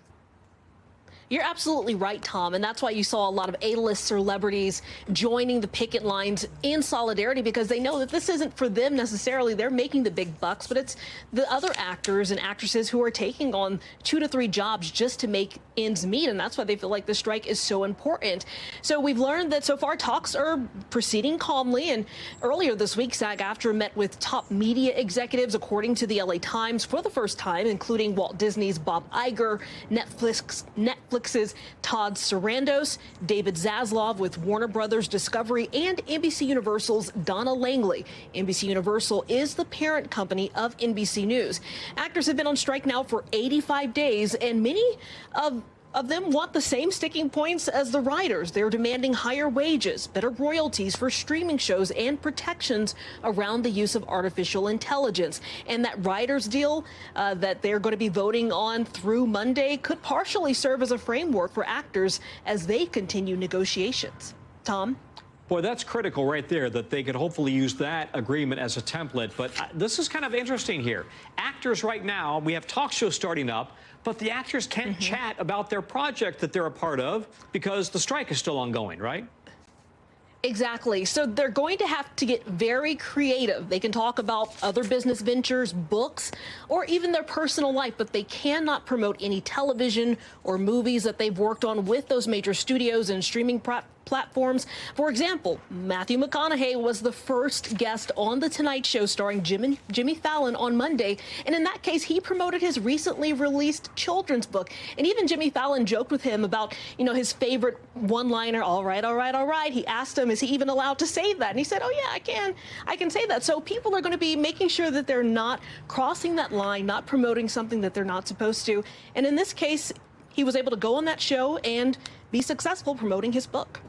You're absolutely right, Tom, and that's why you saw a lot of A-list celebrities joining the picket lines in solidarity, because they know that this isn't for them necessarily. They're making the big bucks, but it's the other actors and actresses who are taking on 2 to 3 jobs just to make ends meet, and that's why they feel like the strike is so important. So we've learned that so far talks are proceeding calmly, and earlier this week, SAG-AFTRA met with top media executives, according to the LA Times, for the first time, including Walt Disney's Bob Iger, Netflix's Todd Sarandos, David Zaslav with Warner Brothers Discovery, and NBC Universal's Donna Langley. NBC Universal is the parent company of NBC News. Actors have been on strike now for 85 days, and many of them want the same sticking points as the writers. They're demanding higher wages, better royalties for streaming shows, and protections around the use of artificial intelligence. And that writers' deal that they're going to be voting on through Monday could partially serve as a framework for actors as they continue negotiations. Tom? Boy, that's critical right there, that they could hopefully use that agreement as a template. But this is kind of interesting here. Actors right now, we have talk shows starting up, but the actors can't chat about their project that they're a part of because the strike is still ongoing, right? Exactly. So they're going to have to get very creative. They can talk about other business ventures, books, or even their personal life, but they cannot promote any television or movies that they've worked on with those major studios and streaming platforms. For example, Matthew McConaughey was the first guest on The Tonight Show starring Jimmy Fallon on Monday. And in that case, he promoted his recently released children's book. And even Jimmy Fallon joked with him about, you know, his favorite one-liner, all right, all right, all right. He asked him, is he even allowed to say that? And he said, oh, yeah, I can say that. So people are going to be making sure that they're not crossing that line, not promoting something that they're not supposed to. And in this case, he was able to go on that show and be successful promoting his book.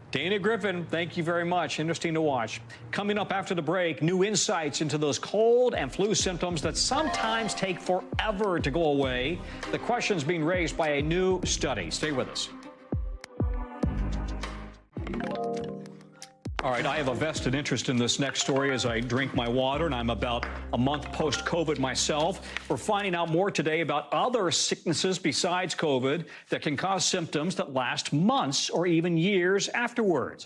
Dana Griffin, thank you very much. Interesting to watch. Coming up after the break, new insights into those cold and flu symptoms that sometimes take forever to go away. The questions being raised by a new study. Stay with us. All right, I have a vested interest in this next story as I drink my water, and I'm about a month post-COVID myself. We're finding out more today about other sicknesses besides COVID that can cause symptoms that last months or even years afterwards.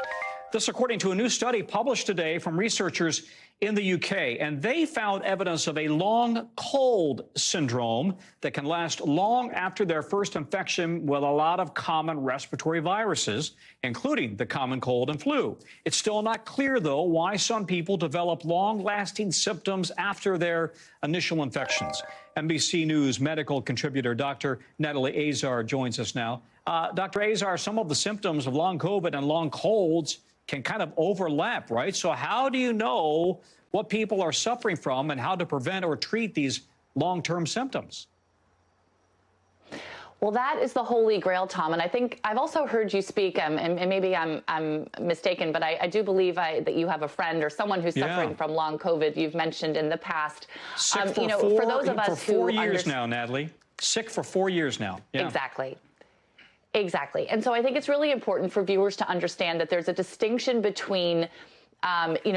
This, according to a new study published today from researchers in the UK, and they found evidence of a long cold syndrome that can last long after their first infection with a lot of common respiratory viruses, including the common cold and flu. It's still not clear, though, why some people develop long-lasting symptoms after their initial infections. NBC News medical contributor Dr. Natalie Azar joins us now. Dr. Azar, some of the symptoms of long COVID and long colds can kind of overlap, right? So how do you know what people are suffering from and how to prevent or treat these long-term symptoms? Well, that is the holy grail, Tom. And I think I've also heard you speak, and maybe I'm mistaken, but I do believe that you have a friend or someone who's suffering from long COVID. You've mentioned in the past. Sick for for those of us for 4 years now, Natalie. Sick for 4 years now. Yeah. Exactly. Exactly. And so I think it's really important for viewers to understand that there's a distinction between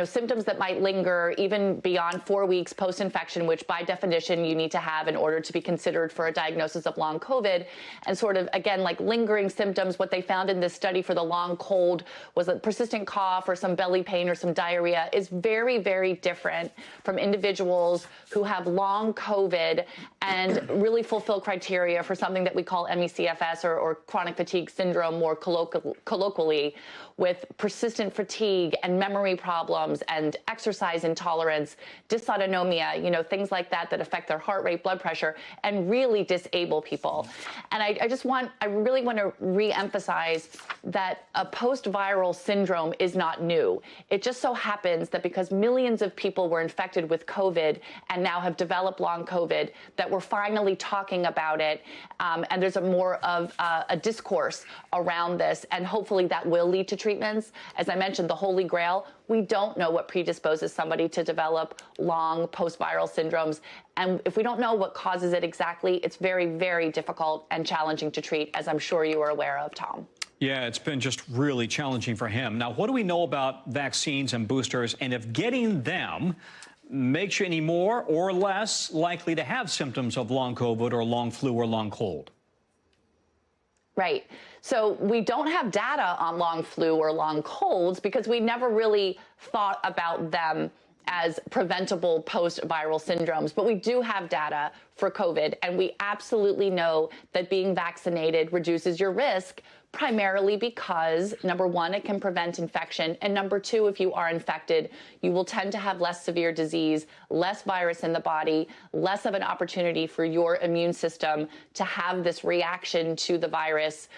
symptoms that might linger even beyond 4 weeks post-infection, which by definition you need to have in order to be considered for a diagnosis of long COVID, and sort of, again, like lingering symptoms. What they found in this study for the long cold was a persistent cough or some belly pain or some diarrhea is very, very different from individuals who have long COVID and really fulfill criteria for something that we call MECFS or chronic fatigue syndrome more colloquially, with persistent fatigue and memory problems and exercise intolerance, dysautonomia, things like that affect their heart rate, blood pressure, and really disable people. And I really want to re-emphasize that a post-viral syndrome is not new. It just so happens that because millions of people were infected with COVID and now have developed long COVID, that we're finally talking about it, and there's more of a discourse around this, and hopefully that will lead to treatments. As I mentioned, the holy grail, we don't know what predisposes somebody to develop long post-viral syndromes. And if we don't know what causes it exactly, it's very, very difficult and challenging to treat, as I'm sure you are aware of, Tom. Yeah, it's been just really challenging for him. Now, what do we know about vaccines and boosters, and if getting them makes you any more or less likely to have symptoms of long COVID or long flu or long cold? Right. So we don't have data on long flu or long colds because we never really thought about them as preventable post-viral syndromes. But we do have data for COVID, and we absolutely know that being vaccinated reduces your risk, primarily because, number one, it can prevent infection, and number two, if you are infected, you will tend to have less severe disease, less virus in the body, less of an opportunity for your immune system to have this reaction to the virus,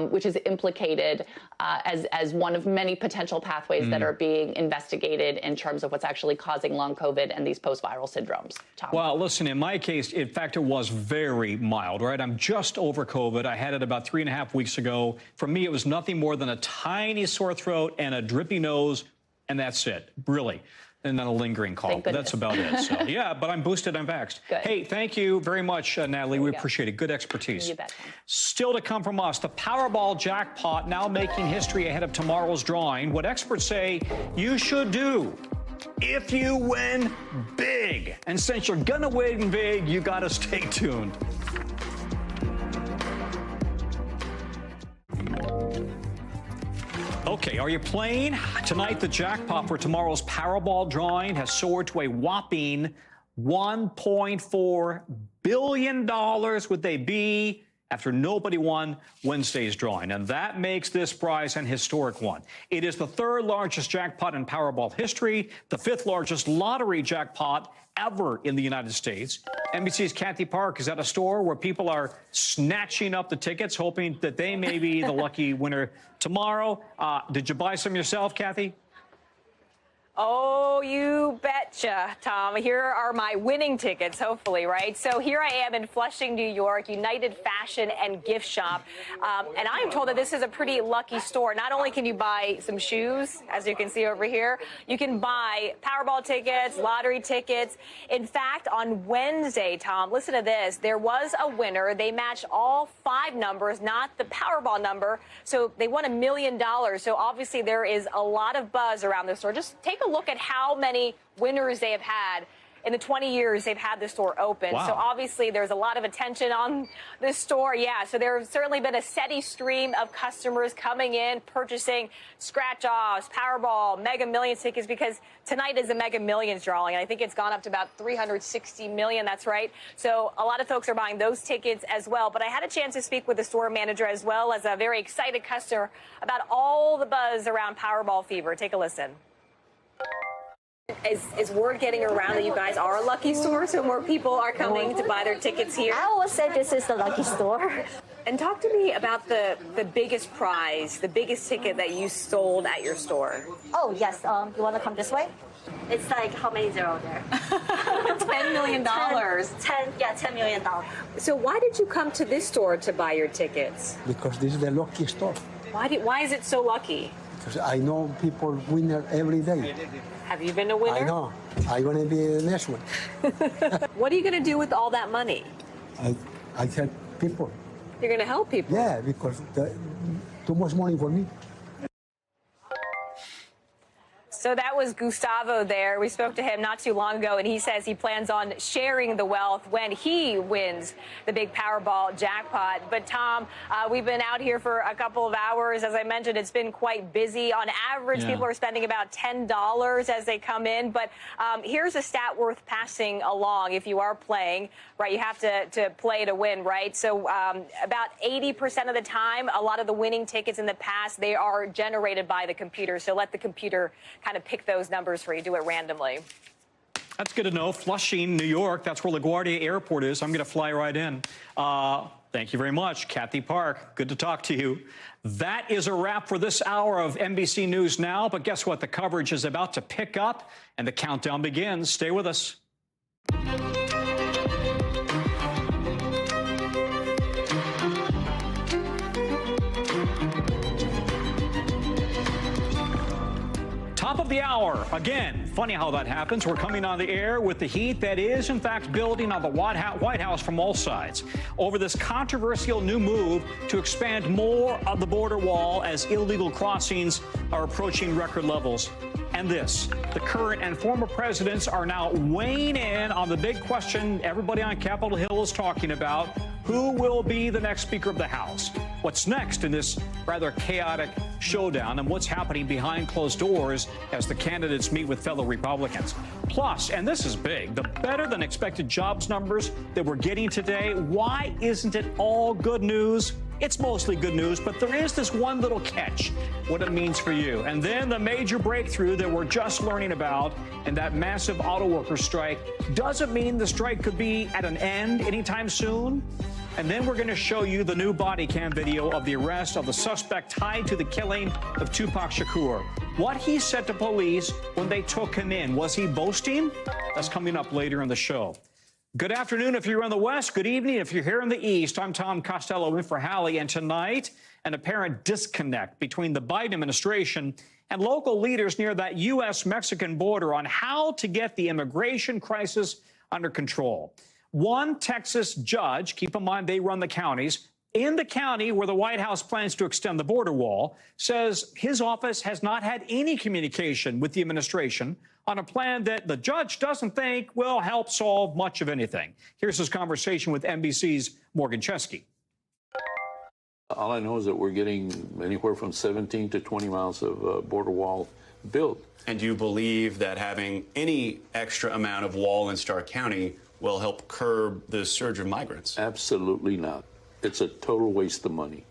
which is implicated as one of many potential pathways that are being investigated in terms of what's actually causing long COVID and these post-viral syndromes. Tom? Well, listen, in my case, in fact, it was very mild, right? I'm just over COVID. I had it about 3.5 weeks ago. For me, it was nothing more than a tiny sore throat and a drippy nose, and that's it, really. And then a lingering cough. That's about it. So, yeah, but I'm boosted, I'm vaxxed. Good. Hey, thank you very much, Natalie. We appreciate it. Good expertise. You bet. Still to come from us, the Powerball jackpot now making history ahead of tomorrow's drawing. What experts say you should do if you win big. And since you're going to win big, you got to stay tuned. Okay, are you playing? Tonight, the jackpot for tomorrow's Powerball drawing has soared to a whopping $1.4 billion. Would they be after nobody won Wednesday's drawing? And that makes this prize an historic one. It is the third largest jackpot in Powerball history, the fifth largest lottery jackpot ever in the United States. NBC's Kathy Park is at a store where people are snatching up the tickets, hoping that they may be the lucky winner tomorrow. Did you buy some yourself, Kathy? Oh, you betcha, Tom. Here are my winning tickets, hopefully, right? So here I am in Flushing, New York, United Fashion and Gift Shop. And I am told that this is a pretty lucky store. Not only can you buy some shoes, as you can see over here, you can buy Powerball tickets, lottery tickets. In fact, on Wednesday, Tom, listen to this. There was a winner. They matched all 5 numbers, not the Powerball number. So they won $1 million. So obviously there is a lot of buzz around this store. Just take a look at how many winners they have had. in the 20 years they've had the store open. Wow. So obviously there's a lot of attention on this store. Yeah, so there's certainly been a steady stream of customers coming in, purchasing scratch-offs, Powerball, Mega Millions tickets, because tonight is a Mega Millions drawing, and I think it's gone up to about 360 million. That's right. So a lot of folks are buying those tickets as well. But I had a chance to speak with the store manager as well as a very excited customer about all the buzz around Powerball fever. Take a listen. Is word getting around that you guys are a lucky store, so more people are coming to buy their tickets here? I always say this is the lucky store. And talk to me about the biggest prize, the biggest ticket that you sold at your store. Oh, yes. You want to come this way? It's like, how many zero there? $10 million. $10 million. So why did you come to this store to buy your tickets? Because this is the lucky store. Why is it so lucky? Because I know people win there every day. Have you been a winner? I know. I'm going to be the next one. What are you going to do with all that money? I help people. You're going to help people? Yeah, because too much money for me. So that was Gustavo there. We spoke to him not too long ago, and he says he plans on sharing the wealth when he wins the big Powerball jackpot. But, Tom, we've been out here for a couple of hours. As I mentioned, it's been quite busy. On average, people are spending about $10 as they come in. But here's a stat worth passing along if you are playing, right? You have to play to win, right? So about 80% of the time, a lot of the winning tickets in the past, they are generated by the computer. So let the computer kind of pick those numbers for you. Do it randomly. That's good to know. Flushing, New York. That's where LaGuardia Airport is. I'm going to fly right in. Thank you very much, Kathy Park. Good to talk to you. That is a wrap for this hour of NBC News Now. But guess what? The coverage is about to pick up, and the countdown begins. Stay with us. Top of the hour. Again, funny how that happens. We're coming on the air with the heat that is, in fact, building on the White House from all sides over this controversial new move to expand more of the border wall as illegal crossings are approaching record levels. And this, the current and former presidents are now weighing in on the big question everybody on Capitol Hill is talking about. Who will be the next Speaker of the House? What's next in this rather chaotic showdown, and what's happening behind closed doors as the candidates meet with fellow Republicans? Plus, and this is big, the better than expected jobs numbers that we're getting today. Why isn't it all good news? It's mostly good news, but there is this one little catch, what it means for you. And then the major breakthrough that we're just learning about and that massive auto workers strike doesn't mean the strike could be at an end anytime soon. And then we're going to show you the new body cam video of the arrest of the suspect tied to the killing of Tupac Shakur. What he said to police when they took him in. Was he boasting? That's coming up later in the show. Good afternoon if you're in the West. Good evening if you're here in the East. I'm Tom Costello in for Hallie. And tonight, an apparent disconnect between the Biden administration and local leaders near that U.S.-Mexican border on how to get the immigration crisis under control. One Texas judge, keep in mind they run the counties, in the county where the White House plans to extend the border wall, says his office has not had any communication with the administration on a plan that the judge doesn't think will help solve much of anything. Here's his conversation with NBC's Morgan Chesky. All I know is that we're getting anywhere from 17 to 20 miles of border wall built. And do you believe that having any extra amount of wall in Stark County will help curb the surge of migrants? Absolutely not. It's a total waste of money.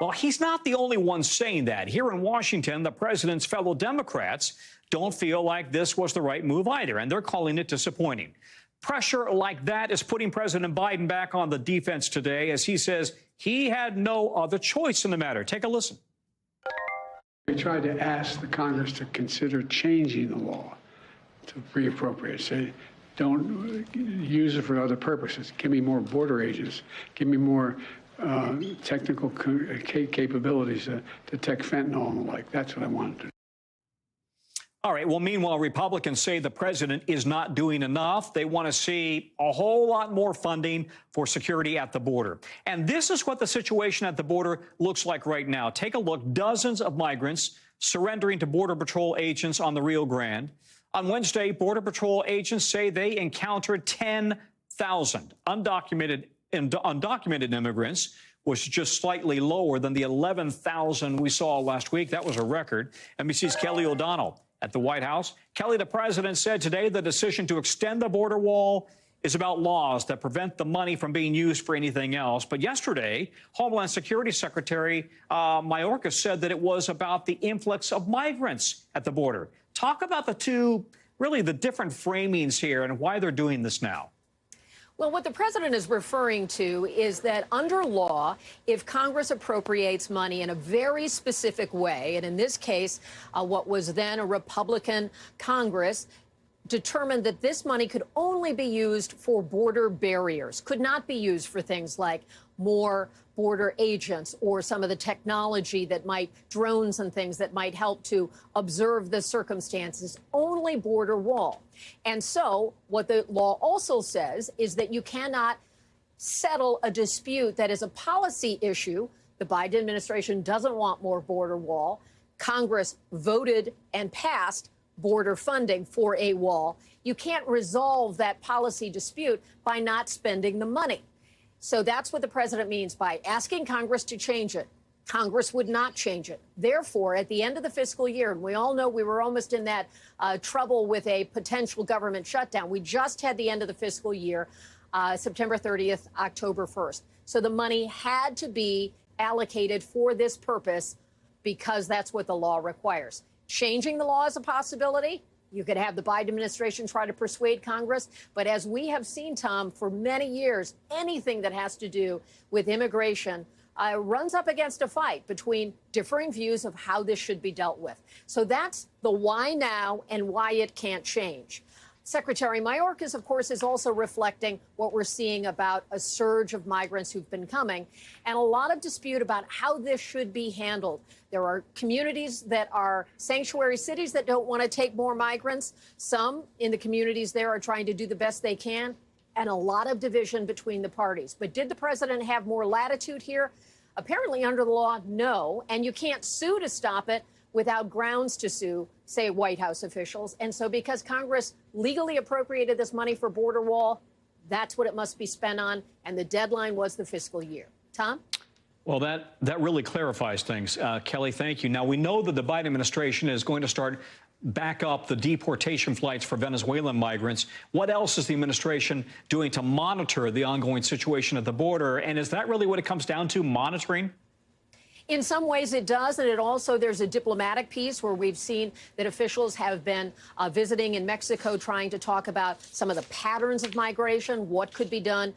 Well, he's not the only one saying that. Here in Washington, the president's fellow Democrats don't feel like this was the right move either, and they're calling it disappointing. Pressure like that is putting President Biden back on the defense today, as he says he had no other choice in the matter. Take a listen. We tried to ask the Congress to consider changing the law to reappropriate. Say, don't use it for other purposes. Give me more border agents. Give me more technical capabilities to detect fentanyl and the like. That's what I wanted to do. All right. Well, meanwhile, Republicans say the president is not doing enough. They want to see a whole lot more funding for security at the border. And this is what the situation at the border looks like right now. Take a look. Dozens of migrants surrendering to Border Patrol agents on the Rio Grande. On Wednesday, Border Patrol agents say they encountered 10,000 undocumented immigrants, which is just slightly lower than the 11,000 we saw last week. That was a record. NBC's Kelly O'Donnell at the White House. Kelly, the president said today the decision to extend the border wall is about laws that prevent the money from being used for anything else. But yesterday, Homeland Security Secretary Mayorkas said that it was about the influx of migrants at the border. Talk about the two, really the different framings here and why they're doing this now. Well, what the president is referring to is that under law, if Congress appropriates money in a very specific way, and in this case, what was then a Republican Congress, determined that this money could only be used for border barriers, could not be used for things like more border agents or some of the technology that might, drones and things that might help to observe the circumstances, only border wall. And so what the law also says is that you cannot settle a dispute that is a policy issue. The Biden administration doesn't want more border wall. Congress voted and passed border funding for a wall. You can't resolve that policy dispute by not spending the money. So that's what the president means by asking Congress to change it. Congress would not change it. Therefore, at the end of the fiscal year, and we all know we were almost in that trouble with a potential government shutdown. We just had the end of the fiscal year, September 30th, October 1st. So the money had to be allocated for this purpose because that's what the law requires. Changing the law is a possibility. You could have the Biden administration try to persuade Congress. But as we have seen, Tom, for many years, anything that has to do with immigration runs up against a fight between differing views of how this should be dealt with. So that's the why now and why it can't change. Secretary Mayorkas, of course, is also reflecting what we're seeing about a surge of migrants who've been coming and a lot of dispute about how this should be handled. There are communities that are sanctuary cities that don't want to take more migrants. Some in the communities there are trying to do the best they can, and a lot of division between the parties. But did the president have more latitude here? Apparently, under the law, no. And you can't sue to stop it without grounds to sue, say White House officials. And so because Congress legally appropriated this money for border wall, that's what it must be spent on. And the deadline was the fiscal year. Tom? Well, that really clarifies things. Kelly, thank you. Now, we know that the Biden administration is going to start back up the deportation flights for Venezuelan migrants. What else is the administration doing to monitor the ongoing situation at the border? And is that really what it comes down to, monitoring? In some ways it does, and it also, there's a diplomatic piece where we've seen that officials have been visiting in Mexico trying to talk about some of the patterns of migration, what could be done.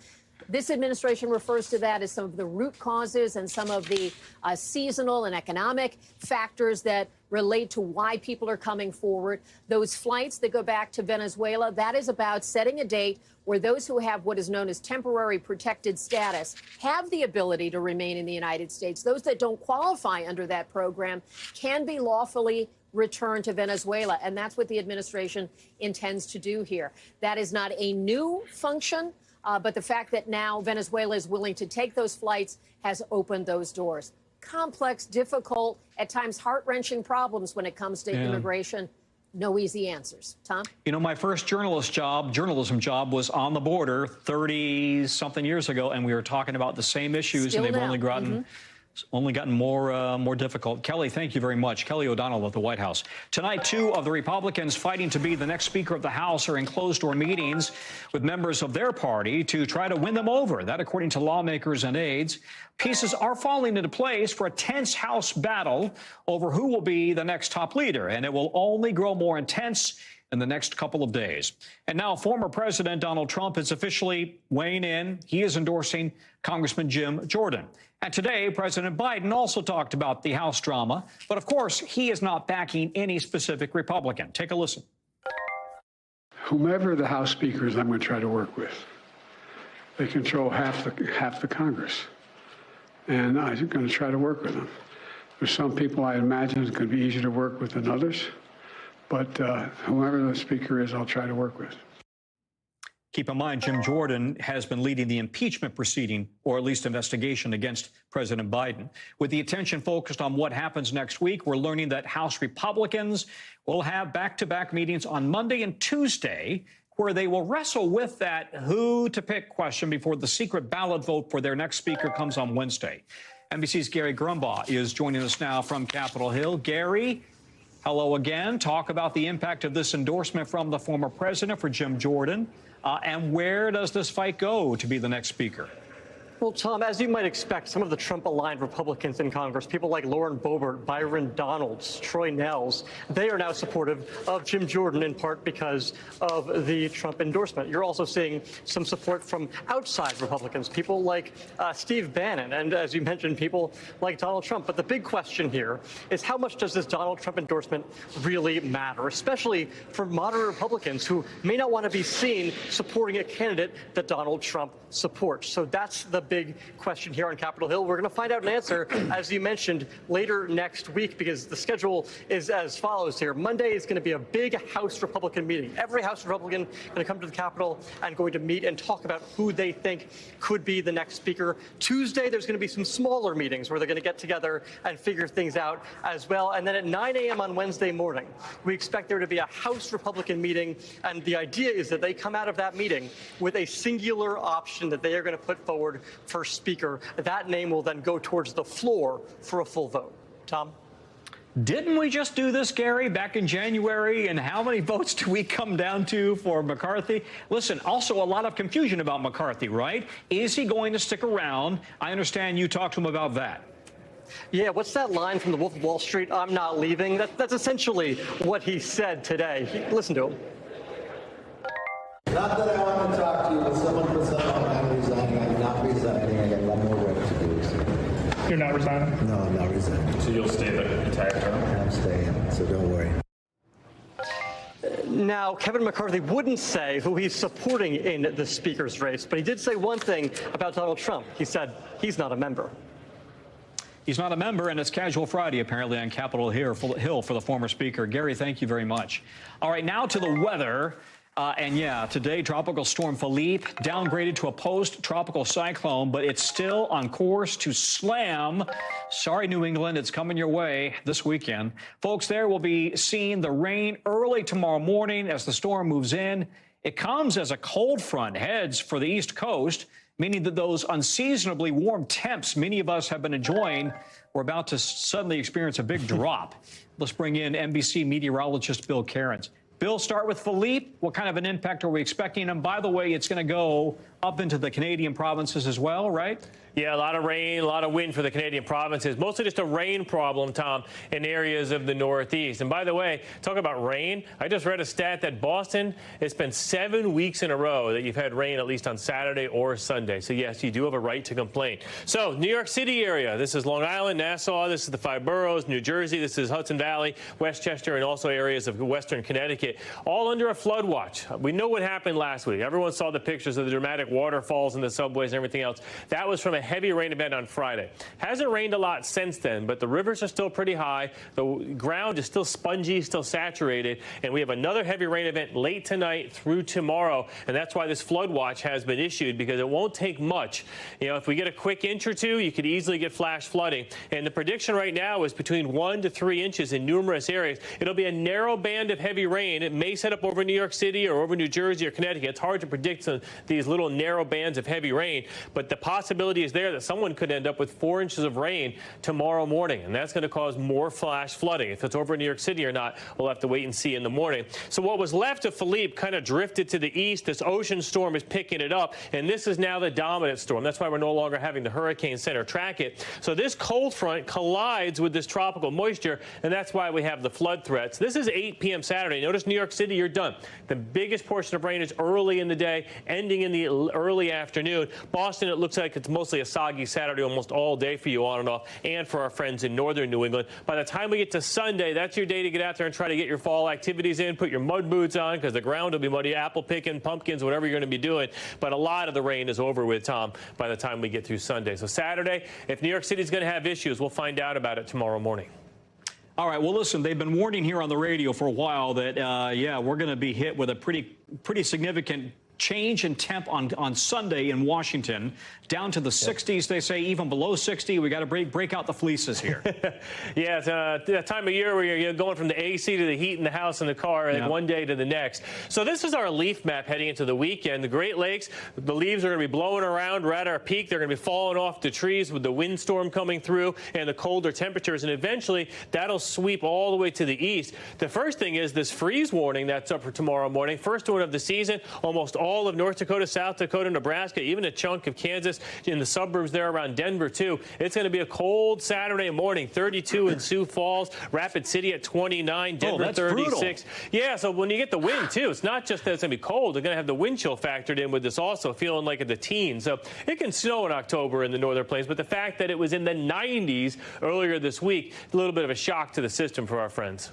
This administration refers to that as some of the root causes and some of the seasonal and economic factors that relate to why people are coming forward. Those flights that go back to Venezuela, that is about setting a date where those who have what is known as temporary protected status have the ability to remain in the United States. Those that don't qualify under that program can be lawfully returned to Venezuela, and that's what the administration intends to do here. That is not a new function. But the fact that now Venezuela is willing to take those flights has opened those doors. Complex, difficult, at times heart-wrenching problems when it comes to immigration. No easy answers. Tom? You know, my first journalism job was on the border 30-something years ago, and we were talking about the same issues, and they've only gotten more difficult. Kelly, thank you very much. Kelly O'Donnell at the White House. Tonight, two of the Republicans fighting to be the next Speaker of the House are in closed-door meetings with members of their party to try to win them over. That, according to lawmakers and aides. Pieces are falling into place for a tense House battle over who will be the next top leader, and it will only grow more intense in the next couple of days. And now former President Donald Trump is officially weighing in. He is endorsing Congressman Jim Jordan. And today, President Biden also talked about the House drama. But of course, he is not backing any specific Republican. Take a listen. Whomever the House Speaker is, I'm going to try to work with. They control half the Congress. And I'm going to try to work with them. There's some people I imagine it's going to be easier to work with than others. But whoever the Speaker is, I'll try to work with. Keep in mind, Jim Jordan has been leading the impeachment proceeding, or at least investigation, against President Biden. With the attention focused on what happens next week, we're learning that House Republicans will have back-to-back meetings on Monday and Tuesday, where they will wrestle with that who to pick question before the secret ballot vote for their next speaker comes on Wednesday. NBC's Gary Grumbaugh is joining us now from Capitol Hill. Gary, hello again. Talk about the impact of this endorsement from the former president for Jim Jordan. And where does this fight go to be the next speaker? Well, Tom, as you might expect, some of the Trump-aligned Republicans in Congress, people like Lauren Boebert, Byron Donalds, Troy Nehls, they are now supportive of Jim Jordan, in part because of the Trump endorsement. You're also seeing some support from outside Republicans, people like Steve Bannon, and as you mentioned, people like Donald Trump. But the big question here is, how much does this Donald Trump endorsement really matter, especially for moderate Republicans who may not want to be seen supporting a candidate that Donald Trump supports? So that's the big question here on Capitol Hill. We're going to find out an answer, as you mentioned, later next week, because the schedule is as follows here. Monday is going to be a big House Republican meeting. Every House Republican going to come to the Capitol and going to meet and talk about who they think could be the next speaker. Tuesday, there's going to be some smaller meetings where they're going to get together and figure things out as well. And then at 9 a.m. on Wednesday morning, we expect there to be a House Republican meeting. And the idea is that they come out of that meeting with a singular option that they are going to put forward for speaker. That name will then go towards the floor for a full vote. Tom? Didn't we just do this, Gary, back in January? And how many votes do we come down to for McCarthy? Listen, also a lot of confusion about McCarthy, right? Is he going to stick around? I understand you talked to him about that. Yeah, what's that line from The Wolf of Wall Street? I'm not leaving. That's essentially what he said today. Listen to him. Not that I want to talk to you, but someone put something on I'm resigning. I'm not resigning. I got a lot more work to do. So. You're not resigning? No, I'm not resigning. So you'll stay the entire term? I'm staying, so don't worry. Now, Kevin McCarthy wouldn't say who he's supporting in the speaker's race, but he did say one thing about Donald Trump. He said he's not a member. He's not a member, and it's Casual Friday, apparently, on Capitol Hill for the former speaker. Gary, thank you very much. All right, now to the weather. And yeah, today, Tropical Storm Philippe downgraded to a post-tropical cyclone, but it's still on course to slam. Sorry, New England, it's coming your way this weekend. Folks, there will be seeing the rain early tomorrow morning as the storm moves in. It comes as a cold front heads for the East Coast, meaning that those unseasonably warm temps many of us have been enjoying, we're about to suddenly experience a big drop. Let's bring in NBC meteorologist Bill Cairns. Bill, start with Philippe. What kind of an impact are we expecting? And by the way, it's going to go up into the Canadian provinces as well, right? Yeah, a lot of rain, a lot of wind for the Canadian provinces. Mostly just a rain problem, Tom, in areas of the Northeast. And by the way, talk about rain. I just read a stat that Boston, it's been 7 weeks in a row that you've had rain at least on Saturday or Sunday. So, yes, you do have a right to complain. So, New York City area. This is Long Island, Nassau. This is the 5 boroughs. New Jersey. This is Hudson Valley, Westchester, and also areas of western Connecticut. All under a flood watch. We know what happened last week. Everyone saw the pictures of the dramatic waterfalls in the subways and everything else. That was from a heavy rain event on Friday. Hasn't rained a lot since then, but the rivers are still pretty high. The ground is still spongy, still saturated, and we have another heavy rain event late tonight through tomorrow, and that's why this flood watch has been issued, because it won't take much. You know, if we get a quick inch or two, you could easily get flash flooding, and the prediction right now is between 1 to 3 inches in numerous areas. It'll be a narrow band of heavy rain. It may set up over New York City or over New Jersey or Connecticut. It's hard to predict these little narrow bands of heavy rain, but the possibility is there that someone could end up with 4 inches of rain tomorrow morning, and that's going to cause more flash flooding. If it's over New York City or not, we'll have to wait and see in the morning. So what was left of Philippe kind of drifted to the east. This ocean storm is picking it up, and this is now the dominant storm. That's why we're no longer having the hurricane center track it. So this cold front collides with this tropical moisture, and that's why we have the flood threats. This is 8 p.m. Saturday. Notice New York City, you're done. The biggest portion of rain is early in the day, ending in the early afternoon. Boston, it looks like it's mostly a soggy Saturday almost all day for you on and off, and for our friends in northern New England. By the time we get to Sunday, that's your day to get out there and try to get your fall activities in. Put your mud boots on, because the ground will be muddy, apple picking, pumpkins, whatever you're going to be doing. But a lot of the rain is over with, Tom, by the time we get through Sunday. So Saturday, if New York City's going to have issues, we'll find out about it tomorrow morning. All right. Well, listen, they've been warning here on the radio for a while that, yeah, we're going to be hit with a pretty significant change in temp on Sunday in Washington, down to the 60s, they say, even below 60. We got to break out the fleeces here. Yeah, it's that time of year where you're going from the AC to the heat in the house and the car, like one day to the next. So this is our leaf map heading into the weekend. The Great Lakes, the leaves are going to be blowing around. We're at our peak. They're going to be falling off the trees with the windstorm coming through and the colder temperatures, and eventually that'll sweep all the way to the east. The first thing is this freeze warning that's up for tomorrow morning. First one of the season. Almost all of North Dakota, South Dakota, Nebraska, even a chunk of Kansas in the suburbs there around Denver, too. It's going to be a cold Saturday morning, 32 in Sioux Falls, Rapid City at 29, Denver 36. Brutal. Yeah, so when you get the wind, too, it's not just that it's going to be cold. They're going to have the wind chill factored in with this also, feeling like the teens. So it can snow in October in the northern plains, but the fact that it was in the 90s earlier this week, a little bit of a shock to the system for our friends.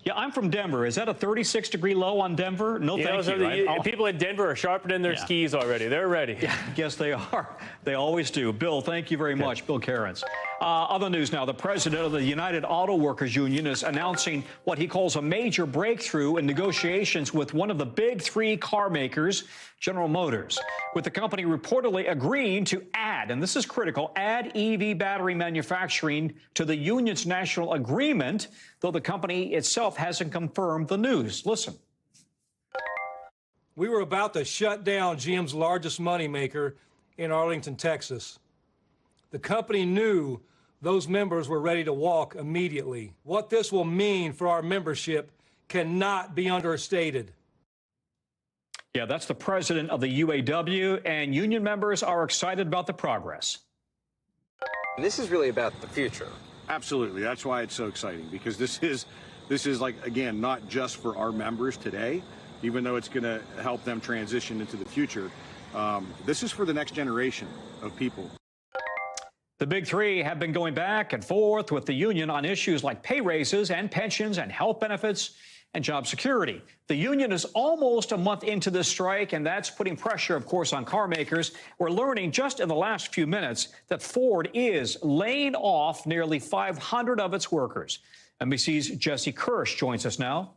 Yeah, I'm from Denver. Is that a 36-degree low on Denver? No, thank you. Right? People in Denver are sharpening their skis already. They're ready. Yeah, yes, they are. They always do. Bill, thank you very much. Bill Cairns. Other news now. The president of the United Auto Workers Union is announcing what he calls a major breakthrough in negotiations with one of the big three car makers, General Motors, with the company reportedly agreeing to add, and this is critical, add EV battery manufacturing to the union's national agreement, though the company itself hasn't confirmed the news. Listen. We were about to shut down GM's largest moneymaker in Arlington, Texas. The company knew those members were ready to walk immediately. What this will mean for our membership cannot be understated. Yeah, that's the president of the UAW, and union members are excited about the progress. This is really about the future. Absolutely. That's why it's so exciting, because this is like, again, not just for our members today, even though it's going to help them transition into the future. This is for the next generation of people. The big three have been going back and forth with the union on issues like pay raises and pensions and health benefits and job security. The union is almost a month into this strike, and that's putting pressure, of course, on car makers. We're learning just in the last few minutes that Ford is laying off nearly 500 of its workers. NBC's Jesse Kirsch joins us now.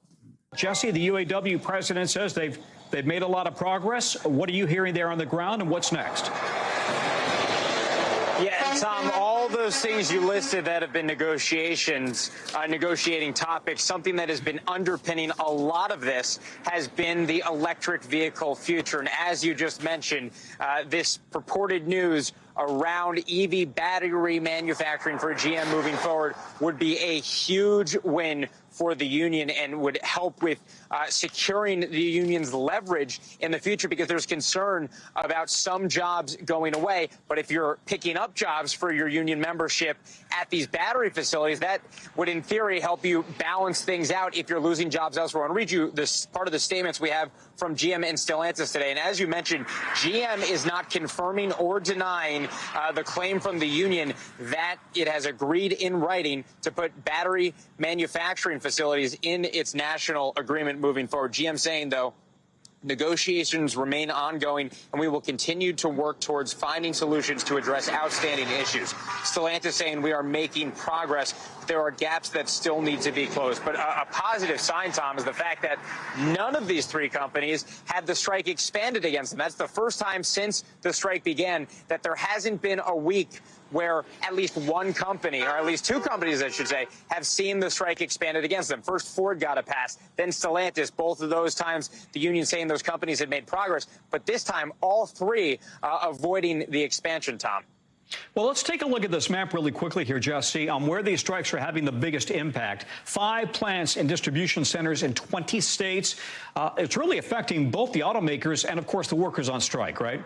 Jesse, the UAW president says they've made a lot of progress. What are you hearing there on the ground, and what's next? Yeah, and Tom, all those things you listed that have been negotiating topics, something that has been underpinning a lot of this has been the electric vehicle future. And as you just mentioned, this purported news around EV battery manufacturing for GM moving forward would be a huge win for the union and would help with securing the union's leverage in the future, because there's concern about some jobs going away. But if you're picking up jobs for your union membership at these battery facilities, that would, in theory, help you balance things out if you're losing jobs elsewhere. I'll read you this part of the statements we have from GM and Stellantis today. And as you mentioned, GM is not confirming or denying the claim from the union that it has agreed in writing to put battery manufacturing facilities in its national agreement moving forward. GM saying, though, negotiations remain ongoing, and we will continue to work towards finding solutions to address outstanding issues. Stellantis saying we are making progress, but there are gaps that still need to be closed. But a positive sign, Tom, is the fact that none of these three companies had the strike expanded against them. That's the first time since the strike began that there hasn't been a week where at least one company, or at least two companies, I should say, have seen the strike expanded against them. First, Ford got a pass, then Stellantis. Both of those times, the union saying those companies had made progress. But this time, all three avoiding the expansion, Tom. Well, let's take a look at this map really quickly here, Jesse, on where these strikes are having the biggest impact. 5 plants and distribution centers in 20 states. It's really affecting both the automakers and, of course, the workers on strike, right?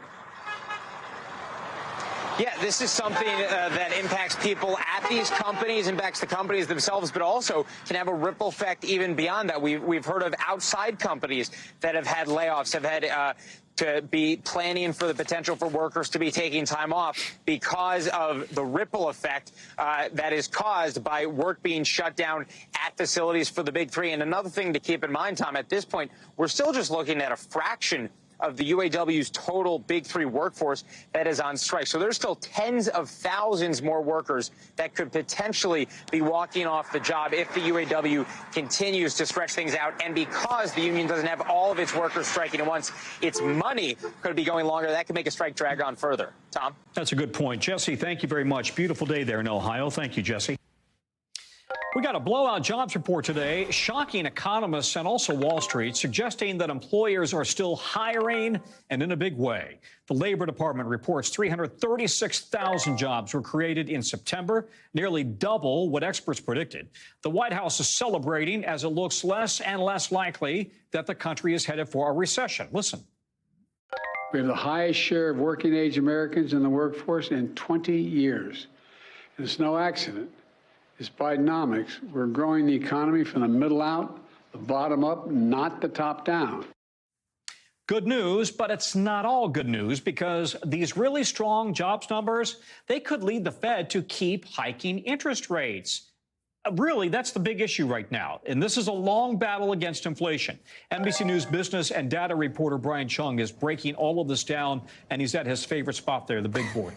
Yeah, this is something that impacts people at these companies, impacts the companies themselves, but also can have a ripple effect even beyond that. We've heard of outside companies that have had layoffs, have had to be planning for the potential for workers to be taking time off because of the ripple effect that is caused by work being shut down at facilities for the big three. And another thing to keep in mind, Tom, at this point, we're still just looking at a fraction of the UAW's total Big Three workforce that is on strike. So there's still tens of thousands more workers that could potentially be walking off the job if the UAW continues to stretch things out. And because the union doesn't have all of its workers striking at once, its money could be going longer. That could make a strike drag on further. Tom? That's a good point. Jesse, thank you very much. Beautiful day there in Ohio. Thank you, Jesse. We got a blowout jobs report today, shocking economists and also Wall Street, suggesting that employers are still hiring and in a big way. The Labor Department reports 336,000 jobs were created in September, nearly double what experts predicted. The White House is celebrating as it looks less and less likely that the country is headed for a recession. Listen. We have the highest share of working-age Americans in the workforce in 20 years. And it's no accident. It's Bidenomics. We're growing the economy from the middle out, the bottom up, not the top down. Good news, but it's not all good news because these really strong jobs numbers, they could lead the Fed to keep hiking interest rates. Really, that's the big issue right now. And this is a long battle against inflation. NBC News business and data reporter Brian Chung is breaking all of this down, and he's at his favorite spot there, the big board.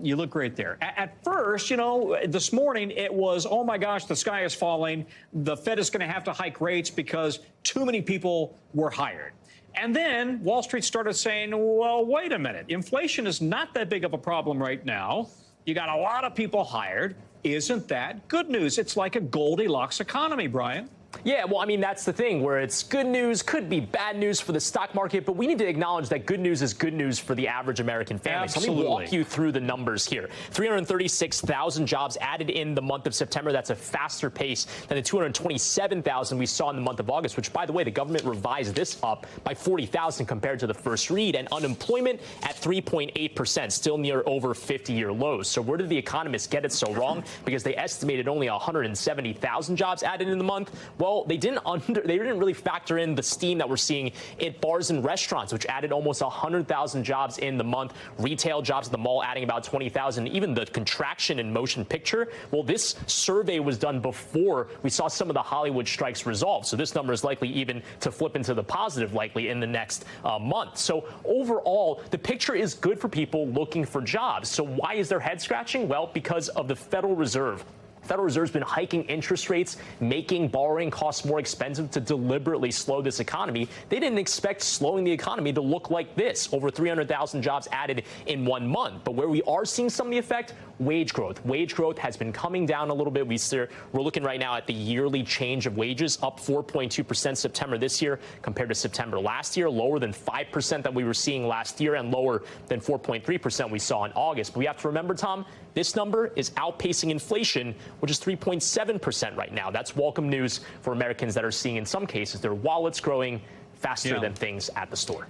You look great there. At first, you know, this morning it was, oh my gosh, the sky is falling. The Fed is going to have to hike rates because too many people were hired. And then Wall Street started saying, well, wait a minute. Inflation is not that big of a problem right now. You got a lot of people hired. Isn't that good news? It's like a Goldilocks economy, Brian. Yeah, well, I mean, that's the thing where it's good news, could be bad news for the stock market, but we need to acknowledge that good news is good news for the average American family. Absolutely. So let me walk you through the numbers here. 336,000 jobs added in the month of September. That's a faster pace than the 227,000 we saw in the month of August, which, by the way, the government revised this up by 40,000 compared to the first read. And unemployment at 3.8%, still near over 50-year lows. So where did the economists get it so wrong? Because they estimated only 170,000 jobs added in the month. Well, they didn't really factor in the steam that we're seeing at bars and restaurants, which added almost 100,000 jobs in the month. Retail jobs at the mall adding about 20,000. Even the contraction in motion picture. Well, this survey was done before we saw some of the Hollywood strikes resolve. So this number is likely even to flip into the positive likely in the next month. So overall, the picture is good for people looking for jobs. So why is their head scratching? Well, because of the Federal Reserve. Federal Reserve's been hiking interest rates, making borrowing costs more expensive to deliberately slow this economy. They didn't expect slowing the economy to look like this. Over 300,000 jobs added in 1 month. But where we are seeing some of the effect, wage growth. Wage growth has been coming down a little bit. We're looking right now at the yearly change of wages, up 4.2% September this year compared to September last year, lower than 5% that we were seeing last year and lower than 4.3% we saw in August. But we have to remember, Tom, this number is outpacing inflation, which is 3.7% right now. That's welcome news for Americans that are seeing, in some cases, their wallets growing faster than things at the store.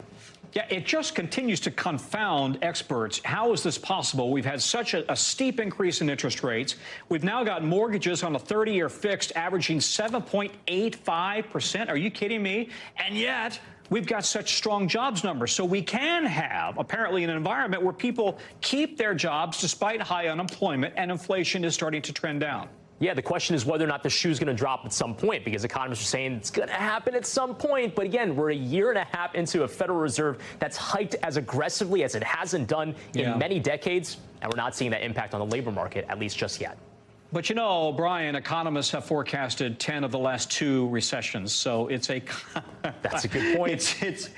Yeah, it just continues to confound experts. How is this possible? We've had such a steep increase in interest rates. We've now got mortgages on a 30-year fixed averaging 7.85%. Are you kidding me? And yet, we've got such strong jobs numbers. So we can have, apparently, an environment where people keep their jobs despite high unemployment and inflation is starting to trend down. Yeah, the question is whether or not the shoe's going to drop at some point, because economists are saying it's going to happen at some point. But again, we're a year and a half into a Federal Reserve that's hiked as aggressively as it hasn't done in many decades, and we're not seeing that impact on the labor market, at least just yet. But you know, Brian, economists have forecasted 10 of the last 2 recessions, so it's a that's a good point. It's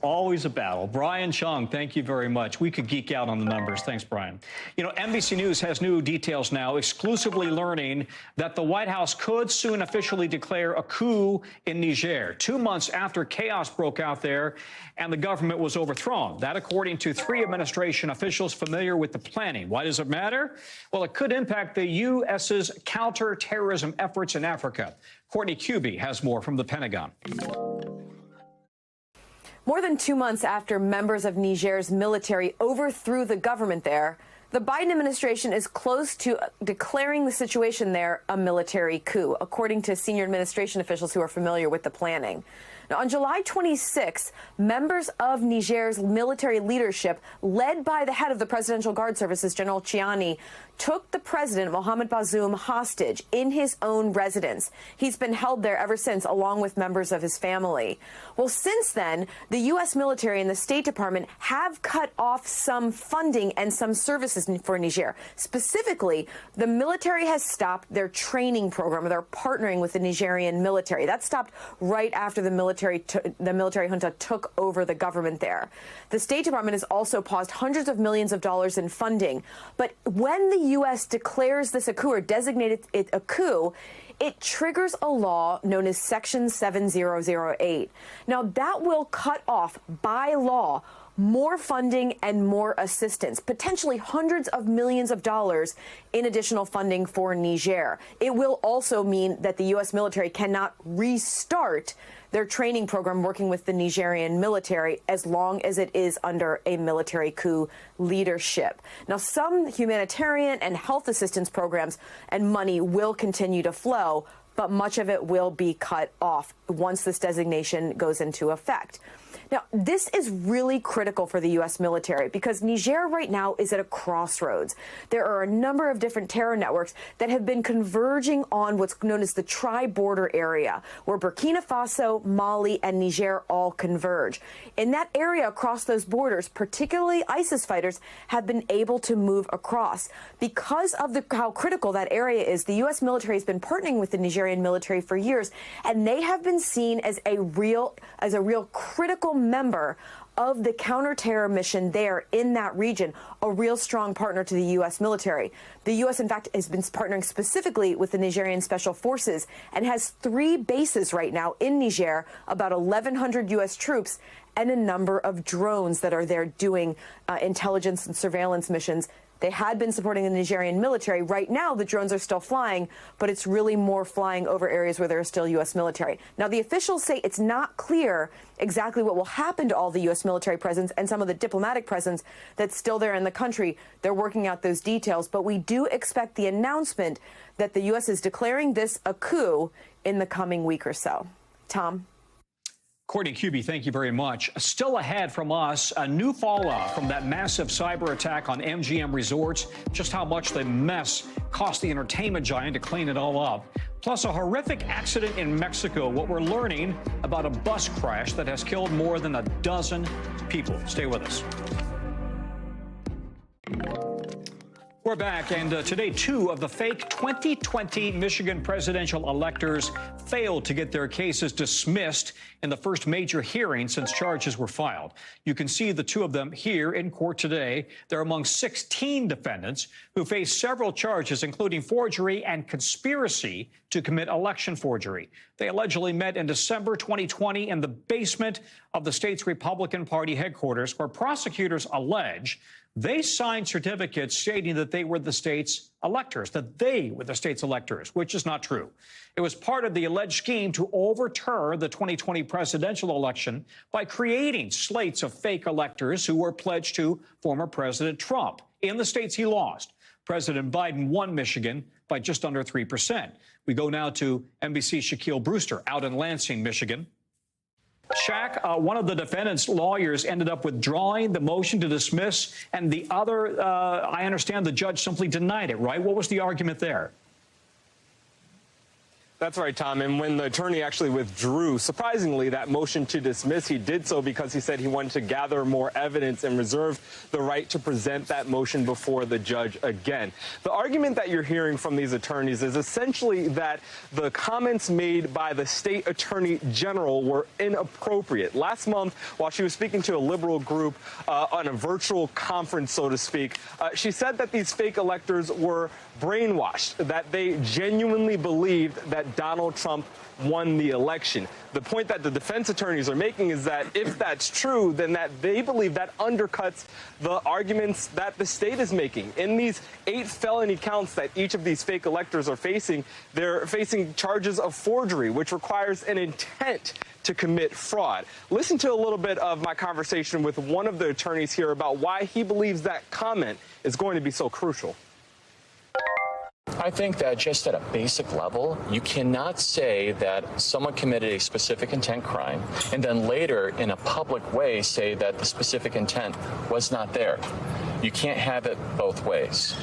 always a battle. Brian Chung, thank you very much. We could geek out on the numbers. Thanks, Brian. You know, NBC News has new details now, exclusively learning that the White House could soon officially declare a coup in Niger, 2 months after chaos broke out there and the government was overthrown. That, according to 3 administration officials familiar with the planning. Why does it matter? Well, it could impact the U.S.'s counterterrorism efforts in Africa. Courtney Cuby has more from the Pentagon. More than 2 months after members of Niger's military overthrew the government there, the Biden administration is close to declaring the situation there a military coup, according to senior administration officials who are familiar with the planning. Now, on July 26th, members of Niger's military leadership, led by the head of the Presidential Guard Services, General Chiani, took the president, Mohamed Bazoum, hostage in his own residence. He's been held there ever since, along with members of his family. Well, since then, the U.S. military and the State Department have cut off some funding and some services for Niger. Specifically, the military has stopped their training program. They're partnering with the Nigerian military. That stopped right after the military junta took over the government there. The State Department has also paused hundreds of millions of dollars in funding. But when the U.S. declares this a coup or designated it a coup, it triggers a law known as Section 7008. Now, that will cut off, by law, more funding and more assistance, potentially hundreds of millions of dollars in additional funding for Niger. It will also mean that the U.S. military cannot restart their training program working with the Nigerian military as long as it is under a military coup leadership. Now, some humanitarian and health assistance programs and money will continue to flow, but much of it will be cut off once this designation goes into effect. Now, this is really critical for the U.S. military because Niger right now is at a crossroads. There are a number of different terror networks that have been converging on what's known as the tri-border area, where Burkina Faso, Mali, and Niger all converge. In that area across those borders, particularly ISIS fighters have been able to move across. Because of how critical that area is, the U.S. military has been partnering with the Nigerian military for years, and they have been seen as a real critical member of the counter-terror mission there in that region, a real strong partner to the U.S. military. The U.S., in fact, has been partnering specifically with the Nigerian Special Forces and has 3 bases right now in Niger, about 1,100 U.S. troops, and a number of drones that are there doing intelligence and surveillance missions. They had been supporting the Nigerian military. Right now, the drones are still flying, but it's really more flying over areas where there is still U.S. military. Now, the officials say it's not clear exactly what will happen to all the U.S. military presence and some of the diplomatic presence that's still there in the country. They're working out those details, but we do expect the announcement that the U.S. is declaring this a coup in the coming week or so. Tom? Courtney Cubie, thank you very much. Still ahead from us, a new fallout from that massive cyber attack on MGM Resorts, just how much the mess cost the entertainment giant to clean it all up. Plus, a horrific accident in Mexico, what we're learning about a bus crash that has killed more than a dozen people. Stay with us. We're back, and today 2 of the fake 2020 Michigan presidential electors failed to get their cases dismissed in the first major hearing since charges were filed. You can see the 2 of them here in court today. They're among 16 defendants who face several charges, including forgery and conspiracy to commit election forgery. They allegedly met in December 2020 in the basement of the state's Republican Party headquarters, where prosecutors allege they signed certificates stating that they were the state's electors, which is not true. It was part of the alleged scheme to overturn the 2020 presidential election by creating slates of fake electors who were pledged to former President Trump in the states he lost. President Biden won Michigan by just under 3%. We go now to NBC's Shaquille Brewster out in Lansing, Michigan. Shaq, one of the defendant's lawyers ended up withdrawing the motion to dismiss, and the other, I understand the judge simply denied it, right? What was the argument there? That's right, Tom. And when the attorney actually withdrew, surprisingly, that motion to dismiss, he did so because he said he wanted to gather more evidence and reserve the right to present that motion before the judge again. The argument that you're hearing from these attorneys is essentially that the comments made by the state attorney general were inappropriate. Last month, while she was speaking to a liberal group on a virtual conference, so to speak, she said that these fake electors were brainwashed, that they genuinely believed that Donald Trump won the election. The point that the defense attorneys are making is that if that's true, then that they believe that undercuts the arguments that the state is making. In these 8 felony counts that each of these fake electors are facing, they're facing charges of forgery, which requires an intent to commit fraud. Listen to a little bit of my conversation with one of the attorneys here about why he believes that comment is going to be so crucial. I think that just at a basic level, you cannot say that someone committed a specific intent crime and then later in a public way say that the specific intent was not there. You can't have it both ways.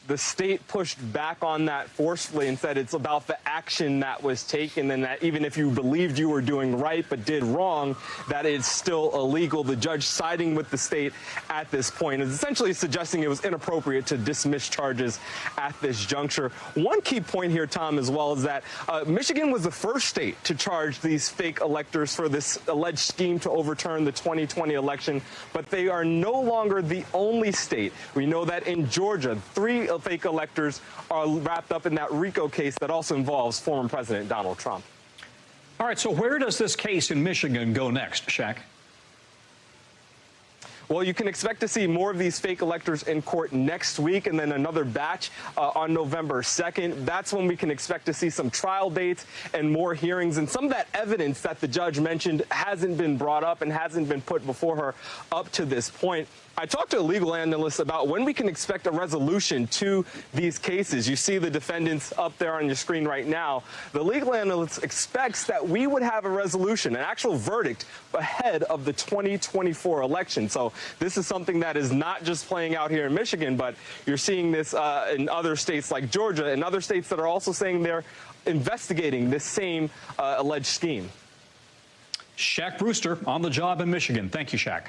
the state pushed back on that forcefully and said it's about the action that was taken, and that even if you believed you were doing right but did wrong, that it's still illegal. The judge siding with the state at this point is essentially suggesting it was inappropriate to dismiss charges at this juncture. One key point here, Tom, as well, is that Michigan was the first state to charge these fake electors for this alleged scheme to overturn the 2020 election, but they are no longer the only state. We know that in Georgia, 3 fake electors are wrapped up in that RICO case that also involves former President Donald Trump. All right, so where does this case in Michigan go next, Shaq? Well, you can expect to see more of these fake electors in court next week, and then another batch on November 2nd. That's when we can expect to see some trial dates and more hearings. And some of that evidence that the judge mentioned hasn't been brought up and hasn't been put before her up to this point. I talked to a legal analyst about when we can expect a resolution to these cases. You see the defendants up there on your screen right now. The legal analyst expects that we would have a resolution, an actual verdict, ahead of the 2024 election. So this is something that is not just playing out here in Michigan, but you're seeing this in other states like Georgia and other states that are also saying they're investigating this same alleged scheme. Shaq Brewster on the job in Michigan. Thank you, Shaq.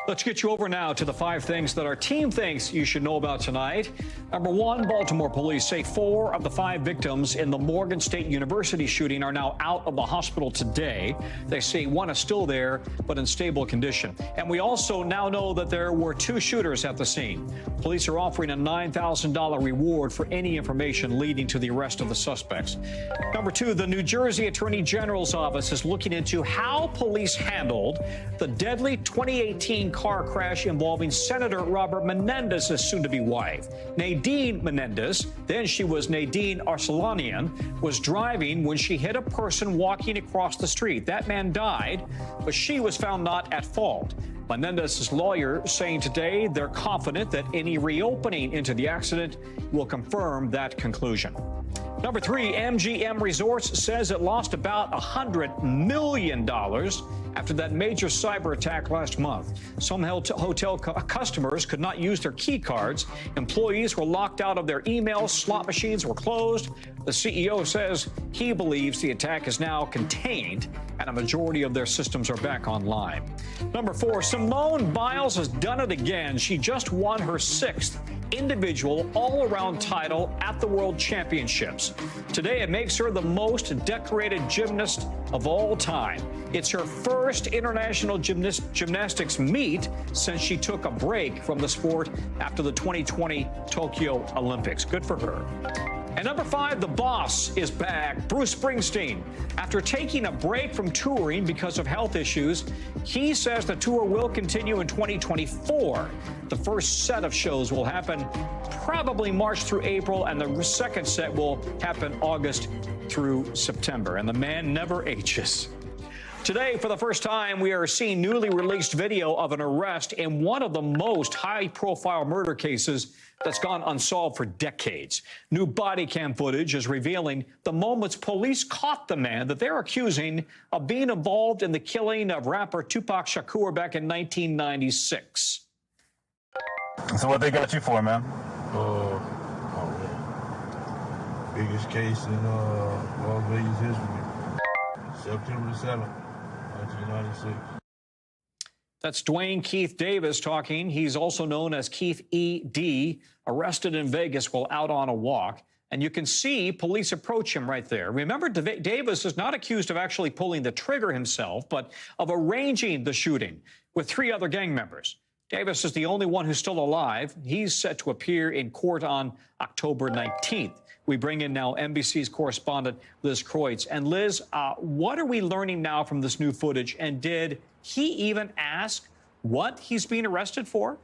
Let's get you over now to the 5 things that our team thinks you should know about tonight. Number 1, Baltimore police say 4 of the 5 victims in the Morgan State University shooting are now out of the hospital today. They say 1 is still there, but in stable condition. And we also now know that there were 2 shooters at the scene. Police are offering a $9,000 reward for any information leading to the arrest of the suspects. Number 2, the New Jersey Attorney General's office is looking into how police handled the deadly 2018 car crash involving Senator Robert Menendez's soon-to-be wife. Nadine Menendez, then she was Nadine Arsalanian, was driving when she hit a person walking across the street. That man died, but she was found not at fault. Menendez's lawyer saying today they're confident that any reopening into the accident will confirm that conclusion. Number 3, MGM Resorts says it lost about $100 million after that major cyber attack last month. Some hotel customers could not use their key cards. Employees were locked out of their emails. Slot machines were closed. The CEO says he believes the attack is now contained and a majority of their systems are back online. Number 4, Simone Biles has done it again. She just won her 6th individual all-around title at the World Championships. Today, it makes her the most decorated gymnast of all time. It's her first international gymnastics meet since she took a break from the sport after the 2020 Tokyo Olympics. Good for her. And number 5, the boss is back. Bruce Springsteen. After taking a break from touring because of health issues, he says the tour will continue in 2024. The first set of shows will happen probably March through April, and the second set will happen August through September. And the man never ages. Today, for the first time, we are seeing newly released video of an arrest in one of the most high-profile murder cases that's gone unsolved for decades. New body cam footage is revealing the moments police caught the man that they're accusing of being involved in the killing of rapper Tupac Shakur back in 1996. So what they got you for, man? Biggest case in Las Vegas history. September the 7th, 1996. That's Dwayne Keith Davis talking. He's also known as Keith E.D., arrested in Vegas while out on a walk. And you can see police approach him right there. Remember, Davis is not accused of actually pulling the trigger himself, but of arranging the shooting with 3 other gang members. Davis is the only one who's still alive. He's set to appear in court on October 19th. We bring in now NBC's correspondent Liz Kreutz. And Liz, what are we learning now from this new footage? And did he even ask what he's being arrested for?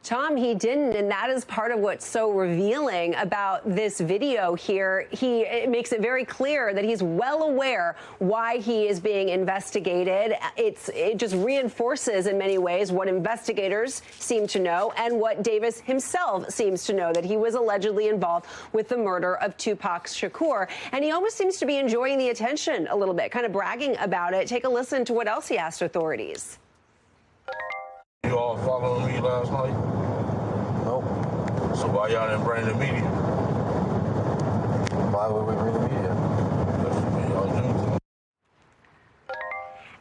Tom, he didn't, and that is part of what's so revealing about this video here. It makes it very clear that he's well aware why he is being investigated. It just reinforces in many ways what investigators seem to know and what Davis himself seems to know, that he was allegedly involved with the murder of Tupac Shakur. And he almost seems to be enjoying the attention a little bit, kind of bragging about it. Take a listen to what else he asked authorities. You all following me last night? Nope. So why y'all didn't bring the media? Why would we bring the media?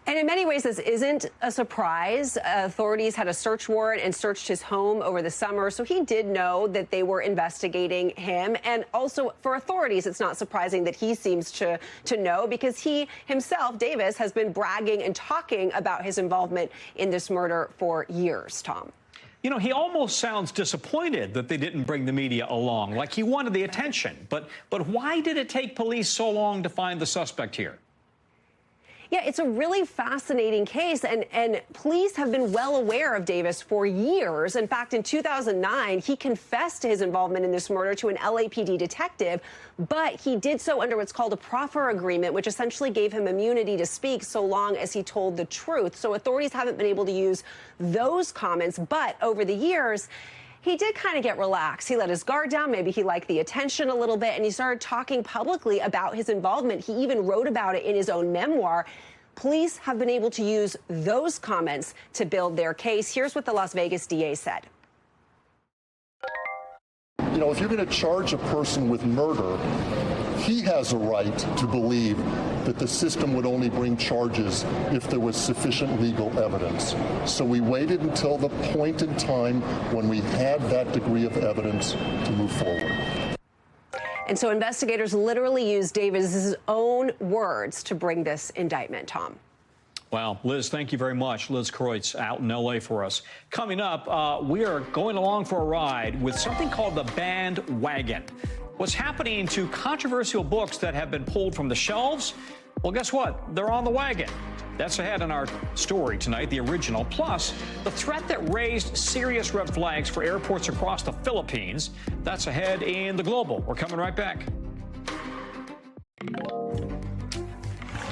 And in many ways, this isn't a surprise. Authorities had a search warrant and searched his home over the summer, so he did know that they were investigating him. And also, for authorities, it's not surprising that he seems to know, because he himself, Davis, has been bragging and talking about his involvement in this murder for years, Tom. You know, he almost sounds disappointed that they didn't bring the media along, like he wanted the attention. But why did it take police so long to find the suspect here? Yeah, it's a really fascinating case, and police have been well aware of Davis for years. In fact, in 2009, he confessed to his involvement in this murder to an LAPD detective, but he did so under what's called a proffer agreement, which essentially gave him immunity to speak so long as he told the truth. So authorities haven't been able to use those comments, but over the years, he did kind of get relaxed. He let his guard down. Maybe he liked the attention a little bit, and he started talking publicly about his involvement. He even wrote about it in his own memoir. Police have been able to use those comments to build their case. Here's what the Las Vegas DA said. You know, if you're going to charge a person with murder, he has a right to believe that the system would only bring charges if there was sufficient legal evidence. So we waited until the point in time when we had that degree of evidence to move forward. And so investigators literally used Davis's own words to bring this indictment, Tom. Well, Liz, thank you very much. Liz Kreutz out in L.A. for us. Coming up, we are going along for a ride with something called the bandwagon. What's happening to controversial books that have been pulled from the shelves? Well, guess what? They're on the wagon. That's ahead in our story tonight, the original. Plus, the threat that raised serious red flags for airports across the Philippines. That's ahead in the Global. We're coming right back.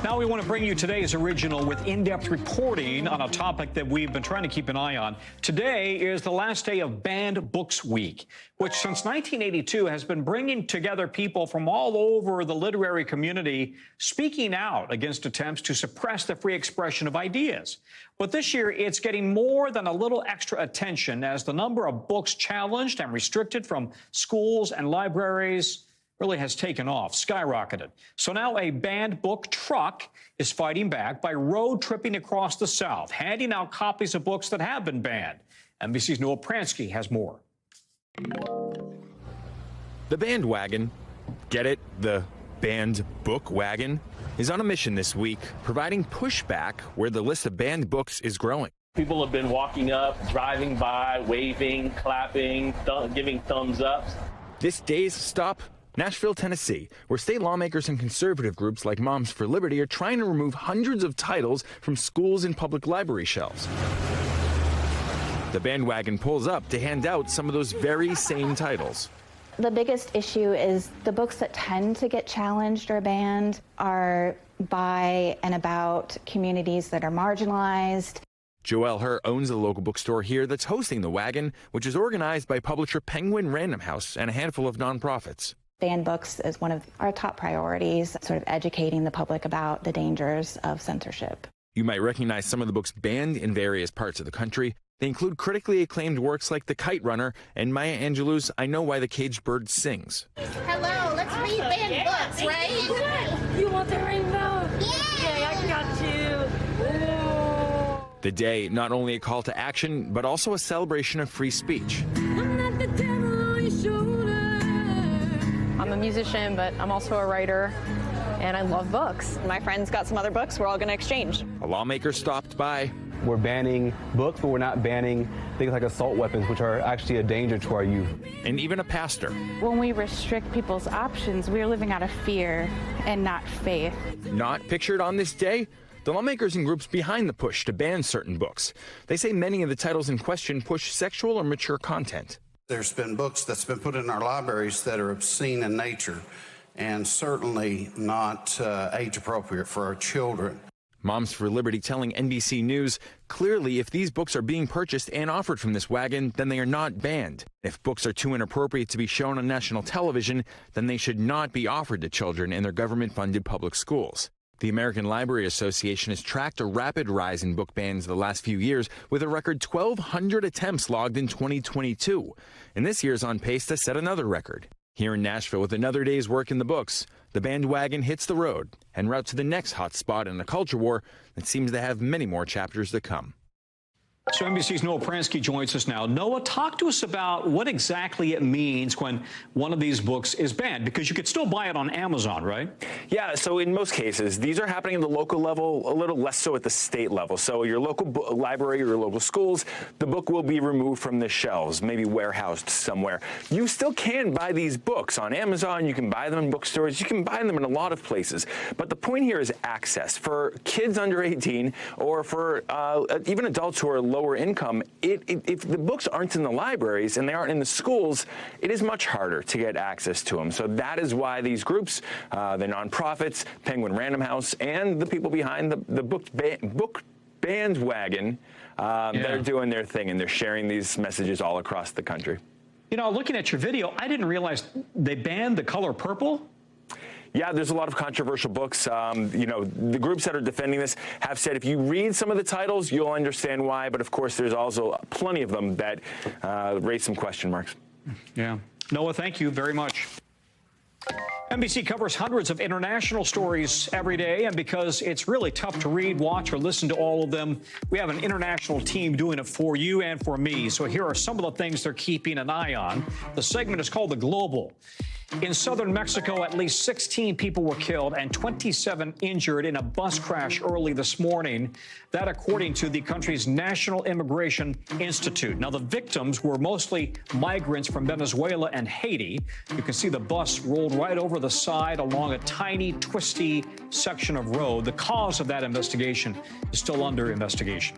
Now we want to bring you today's original with in-depth reporting on a topic that we've been trying to keep an eye on. Today is the last day of Banned Books Week, which since 1982 has been bringing together people from all over the literary community speaking out against attempts to suppress the free expression of ideas. But this year, it's getting more than a little extra attention as the number of books challenged and restricted from schools and libraries really has taken off, skyrocketed. So now a banned book truck is fighting back by road tripping across the South, handing out copies of books that have been banned. NBC's Noah Pransky has more. The bandwagon, get it? The banned book wagon, is on a mission this week, providing pushback where the list of banned books is growing. People have been walking up, driving by, waving, clapping, giving thumbs up. This day's stop, Nashville, Tennessee, where state lawmakers and conservative groups like Moms for Liberty are trying to remove hundreds of titles from schools and public library shelves. The bandwagon pulls up to hand out some of those very same titles. The biggest issue is the books that tend to get challenged or banned are by and about communities that are marginalized. Joelle Herr owns a local bookstore here that's hosting the wagon, which is organized by publisher Penguin Random House and a handful of nonprofits. Banned books is one of our top priorities, sort of educating the public about the dangers of censorship. You might recognize some of the books banned in various parts of the country. They include critically acclaimed works like The Kite Runner and Maya Angelou's I Know Why the Caged Bird Sings. Hello, let's read banned books, right? You want the rainbow? Yeah, I got you. The day, not only a call to action, but also a celebration of free speech. I'm not the devil on your shoulder. I'm a musician, but I'm also a writer, and I love books. My friends got some other books we're all going to exchange. A lawmaker stopped by. We're banning books, but we're not banning things like assault weapons, which are actually a danger to our youth. And even a pastor. When we restrict people's options, we're living out of fear and not faith. Not pictured on this day? The lawmakers and groups behind the push to ban certain books. They say many of the titles in question push sexual or mature content. There's been books that's been put in our libraries that are obscene in nature and certainly not age appropriate for our children. Moms for Liberty telling NBC News, clearly if these books are being purchased and offered from this wagon, then they are not banned. If books are too inappropriate to be shown on national television, then they should not be offered to children in their government-funded public schools. The American Library Association has tracked a rapid rise in book bans the last few years, with a record 1,200 attempts logged in 2022. And this year's on pace to set another record. Here in Nashville, with another day's work in the books, the bandwagon hits the road en route to the next hot spot in a culture war that seems to have many more chapters to come. So NBC's Noah Pransky joins us now. Noah, talk to us about what exactly it means when one of these books is banned, because you could still buy it on Amazon, right? Yeah, so in most cases, these are happening at the local level, a little less so at the state level. So your local library or your local schools, the book will be removed from the shelves, maybe warehoused somewhere. You still can buy these books on Amazon. You can buy them in bookstores. You can buy them in a lot of places. But the point here is access. For kids under 18 or for even adults who are lower income, if the books aren't in the libraries and they aren't in the schools, it is much harder to get access to them. So that is why these groups, the nonprofits, Penguin Random House, and the people behind the book bandwagon, they're doing their thing, and they're sharing these messages all across the country. You know, looking at your video, I didn't realize they banned the color purple. Yeah, there's a lot of controversial books. You know, the groups that are defending this have said if you read some of the titles, you'll understand why. But of course, there's also plenty of them that raise some question marks. Yeah. Noah, thank you very much. NBC covers hundreds of international stories every day, and because it's really tough to read, watch, or listen to all of them, we have an international team doing it for you and for me. So here are some of the things they're keeping an eye on. The segment is called The Global. In southern Mexico, at least 16 people were killed and 27 injured in a bus crash early this morning. That according to the country's National Immigration Institute. Now, the victims were mostly migrants from Venezuela and Haiti. You can see the bus rolled right over the side along a tiny, twisty section of road. The cause of that investigation is still under investigation.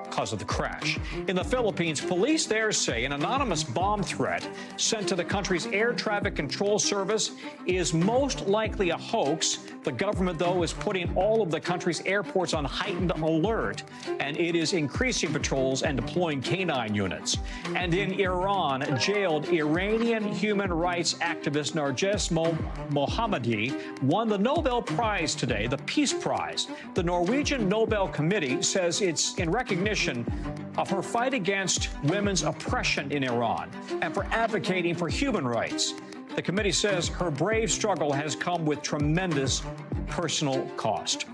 Cause of the crash. In the Philippines, police there say an anonymous bomb threat sent to the country's air traffic control service is most likely a hoax. The government, though, is putting all of the country's airports on heightened alert, and it is increasing patrols and deploying canine units. And in Iran, jailed Iranian human rights activist Narges Mohammadi won the Nobel Prize today, the Peace Prize. The Norwegian Nobel Committee says it's in recognition of her fight against women's oppression in Iran and for advocating for human rights. The committee says her brave struggle has come with tremendous personal cost.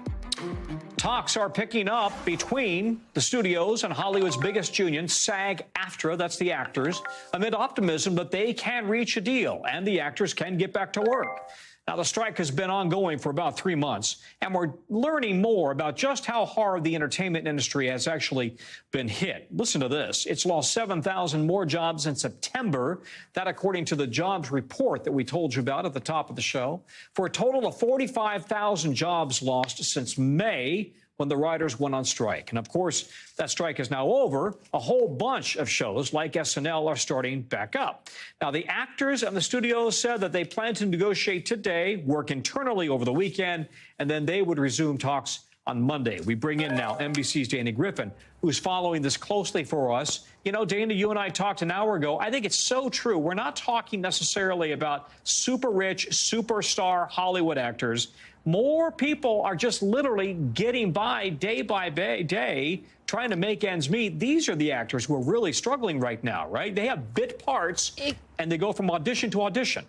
Talks are picking up between the studios and Hollywood's biggest union, SAG-AFTRA, that's the actors, amid optimism that they can reach a deal and the actors can get back to work. Now, the strike has been ongoing for about 3 months, and we're learning more about just how hard the entertainment industry has actually been hit. Listen to this. It's lost 7,000 more jobs in September. That according to the jobs report that we told you about at the top of the show, for a total of 45,000 jobs lost since May, when the writers went on strike. And of course, that strike is now over. A whole bunch of shows like SNL are starting back up. Now, the actors and the studios said that they plan to negotiate today, work internally over the weekend, and then they would resume talks on Monday. We bring in now NBC's Dana Griffin, who's following this closely for us. You know, Dana, you and I talked an hour ago. I think it's so true. We're not talking necessarily about super rich, superstar Hollywood actors. More people are just literally getting by day, trying to make ends meet. These are the actors who are really struggling right now, right? They have bit parts, and they go from audition to audition.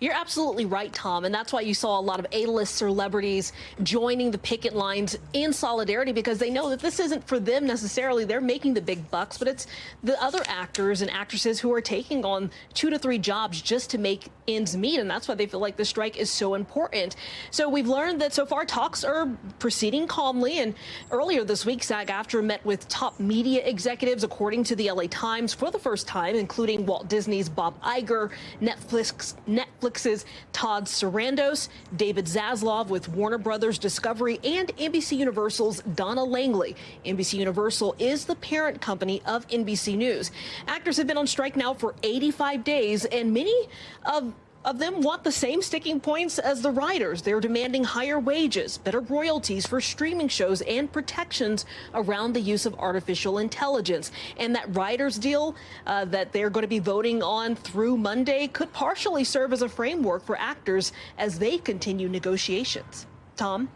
You're absolutely right, Tom, and that's why you saw a lot of A-list celebrities joining the picket lines in solidarity, because they know that this isn't for them necessarily. They're making the big bucks, but it's the other actors and actresses who are taking on 2 to 3 jobs just to make ends meet, and that's why they feel like the strike is so important. So we've learned that so far talks are proceeding calmly, and earlier this week, SAG-AFTRA met with top media executives, according to the LA Times, for the first time, including Walt Disney's Bob Iger, Netflix's Todd Sarandos, David Zaslav with Warner Brothers Discovery, and NBC Universal's Donna Langley. NBC Universal is the parent company of NBC News. Actors have been on strike now for 85 days, and many of them want the same sticking points as the writers. They're demanding higher wages, better royalties for streaming shows, and protections around the use of artificial intelligence. And that writers' deal that they're going to be voting on through Monday could partially serve as a framework for actors as they continue negotiations. Tom.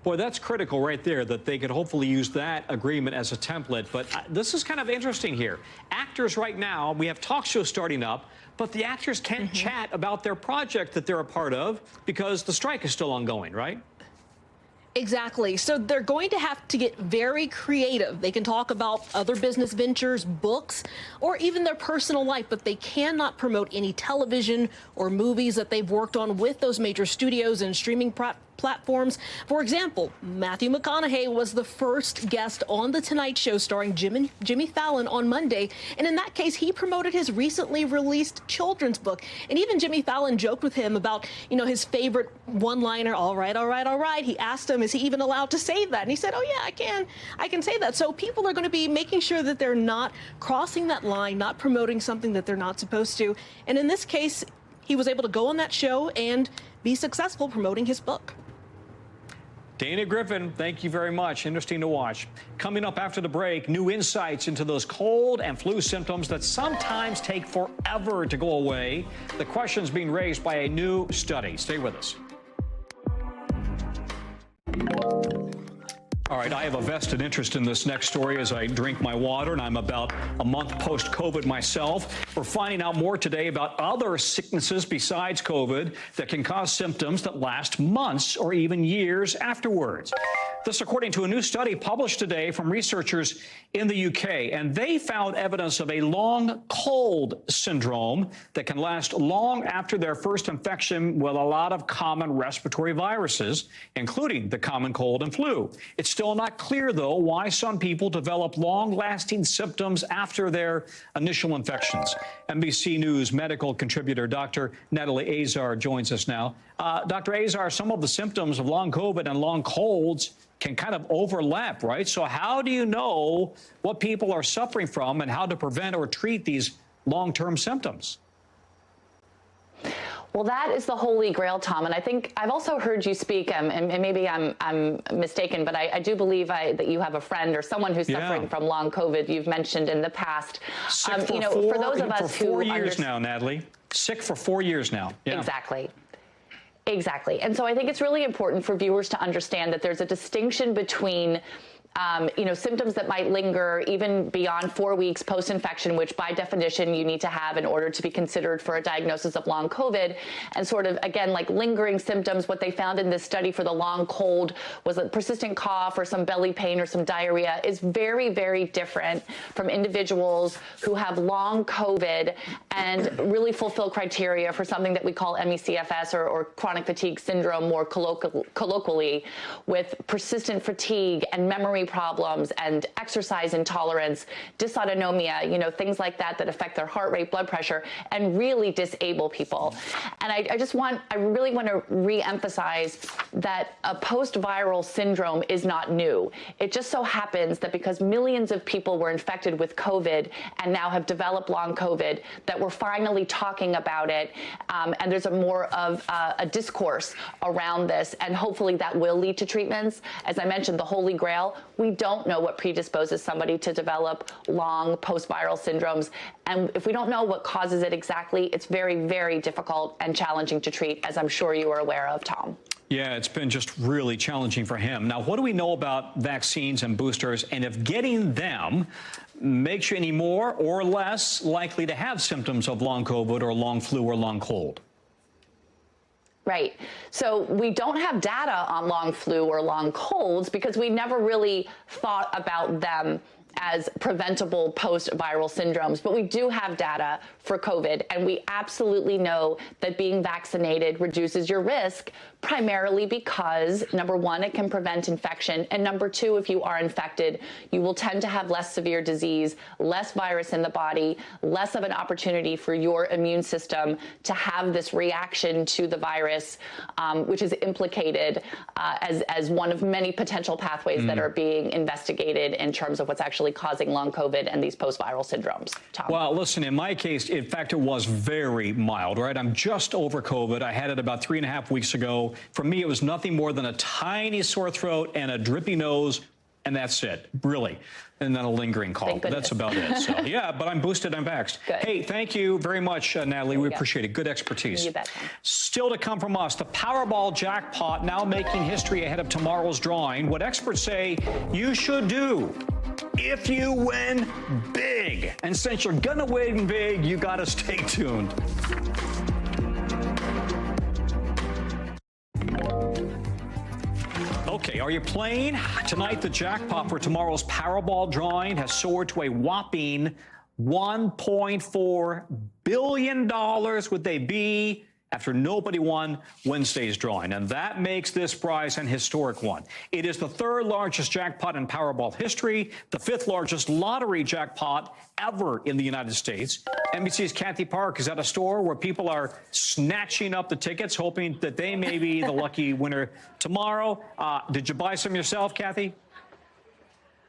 Boy, that's critical right there, that they could hopefully use that agreement as a template. But this is kind of interesting here. Actors right now, we have talk shows starting up, but the actors can't chat about their project that they're a part of because the strike is still ongoing, right? Exactly. So they're going to have to get very creative. They can talk about other business ventures, books, or even their personal life, but they cannot promote any television or movies that they've worked on with those major studios and streaming platforms. For example, Matthew McConaughey was the first guest on The Tonight Show starring Jimmy Fallon on Monday. And in that case, he promoted his recently released children's book. And even Jimmy Fallon joked with him about, his favorite one-liner, all right, all right, all right. He asked him, is he even allowed to say that? And he said, oh, yeah, I can say that. So people are going to be making sure that they're not crossing that line, not promoting something that they're not supposed to. And in this case, he was able to go on that show and be successful promoting his book. Dana Griffin, thank you very much. Interesting to watch. Coming up after the break, new insights into those cold and flu symptoms that sometimes take forever to go away. The questions being raised by a new study. Stay with us. All right, I have a vested interest in this next story as I drink my water, and I'm about a month post-COVID myself. We're finding out more today about other sicknesses besides COVID that can cause symptoms that last months or even years afterwards. This according to a new study published today from researchers in the UK, and they found evidence of a long cold syndrome that can last long after their first infection with a lot of common respiratory viruses, including the common cold and flu. It's still not clear, though, why some people develop long-lasting symptoms after their initial infections. NBC News medical contributor Dr. Natalie Azar joins us now. Dr. Azar, some of the symptoms of long COVID and long colds can kind of overlap, right? So how do you know what people are suffering from and how to prevent or treat these long-term symptoms? Well, that is the holy grail, Tom. And I think I've also heard you speak, and maybe I'm mistaken, but I do believe that you have a friend or someone who's suffering from long COVID. You've mentioned in the past. Sick for for those of us who 4 years now, Natalie. Sick for 4 years now. Yeah. Exactly. Exactly. And so I think it's really important for viewers to understand that there's a distinction between symptoms that might linger even beyond 4 weeks post-infection, which by definition you need to have in order to be considered for a diagnosis of long COVID, and sort of, again, like lingering symptoms. What they found in this study for the long cold was a persistent cough or some belly pain or some diarrhea is very, very different from individuals who have long COVID and really fulfill criteria for something that we call MECFS or chronic fatigue syndrome more colloquially, with persistent fatigue and memory problems and exercise intolerance, dysautonomia, things like that affect their heart rate, blood pressure, and really disable people. And I really want to re-emphasize that a post-viral syndrome is not new. It just so happens that because millions of people were infected with COVID and now have developed long COVID, that we're finally talking about it, and there's more of a discourse around this, and hopefully that will lead to treatments. As I mentioned, the Holy Grail, we don't know what predisposes somebody to develop long post-viral syndromes. And if we don't know what causes it exactly, it's very, very difficult and challenging to treat, as I'm sure you are aware of, Tom. Yeah, it's been just really challenging for him. Now, what do we know about vaccines and boosters, and if getting them makes you any more or less likely to have symptoms of long COVID or long flu or long cold? Right. So we don't have data on long flu or long colds because we never really thought about them as preventable post-viral syndromes. But we do have data for COVID, and we absolutely know that being vaccinated reduces your risk, primarily because, number one, it can prevent infection, and number two, if you are infected, you will tend to have less severe disease, less virus in the body, less of an opportunity for your immune system to have this reaction to the virus, which is implicated as one of many potential pathways that are being investigated in terms of what's actually causing long COVID and these post-viral syndromes. Tom? Well, listen, in my case, in fact, it was very mild, right? I'm just over COVID. I had it about 3.5 weeks ago. For me, it was nothing more than a tiny sore throat and a drippy nose And that's it, really. And then a lingering call. That's about it. So, yeah, but I'm boosted, I'm vaxxed. Good. Hey, thank you very much, Natalie. We appreciate it. Good expertise. You bet, Tom. Still to come from us, the Powerball jackpot now making history ahead of tomorrow's drawing. What experts say you should do if you win big. And since you're gonna win big, you gotta stay tuned. Okay, are you playing? Tonight, the jackpot for tomorrow's Powerball drawing has soared to a whopping $1.4 billion. Would they be after nobody won Wednesday's drawing? And that makes this prize an historic one. It is the third largest jackpot in Powerball history, the fifth largest lottery jackpot ever in the United States. NBC's Kathy Park is at a store where people are snatching up the tickets, hoping that they may be the lucky winner tomorrow. Did you buy some yourself, Kathy?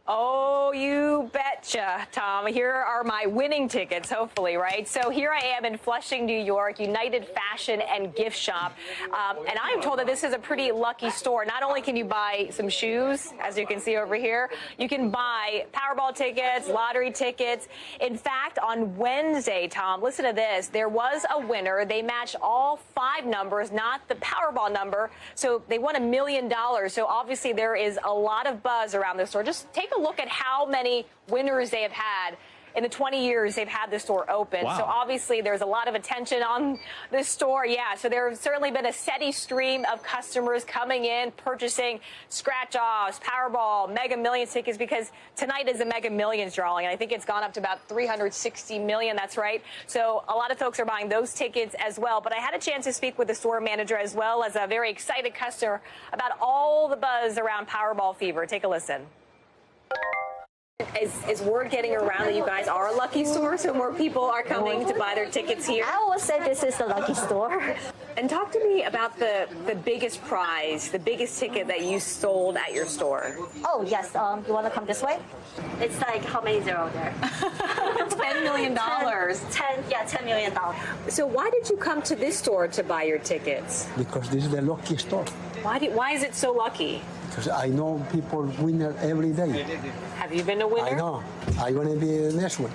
Oh, you betcha, Tom. Here are my winning tickets, hopefully, right? So here I am in Flushing, New York, United Fashion and Gift Shop. And I am told that this is a pretty lucky store. Not only can you buy some shoes, as you can see over here, you can buy Powerball tickets, lottery tickets. In fact, on Wednesday, Tom, listen to this. There was a winner. They matched all 5 numbers, not the Powerball number. So they won $1 million. So obviously there is a lot of buzz around this store. Just take a look at how many winners they have had in the 20 years they've had this store open. Wow. So obviously there's a lot of attention on this store. Yeah, so there's certainly been a steady stream of customers coming in, purchasing scratch-offs, Powerball, Mega Millions tickets, because tonight is a Mega Millions drawing, and I think it's gone up to about 360 million. That's right. So a lot of folks are buying those tickets as well. But I had a chance to speak with the store manager as well as a very excited customer about all the buzz around Powerball fever. Take a listen. Is word getting around that you guys are a lucky store, so more people are coming to buy their tickets here? I always say this is a lucky store. And talk to me about the biggest prize, the biggest ticket that you sold at your store. Oh, yes. You want to come this way? It's like, how many zero there? $10 million. $10 million. So why did you come to this store to buy your tickets? Because this is the lucky store. Why is it so lucky? Because I know people winner every day. Have you been a winner? I know. I'm going to be the next one.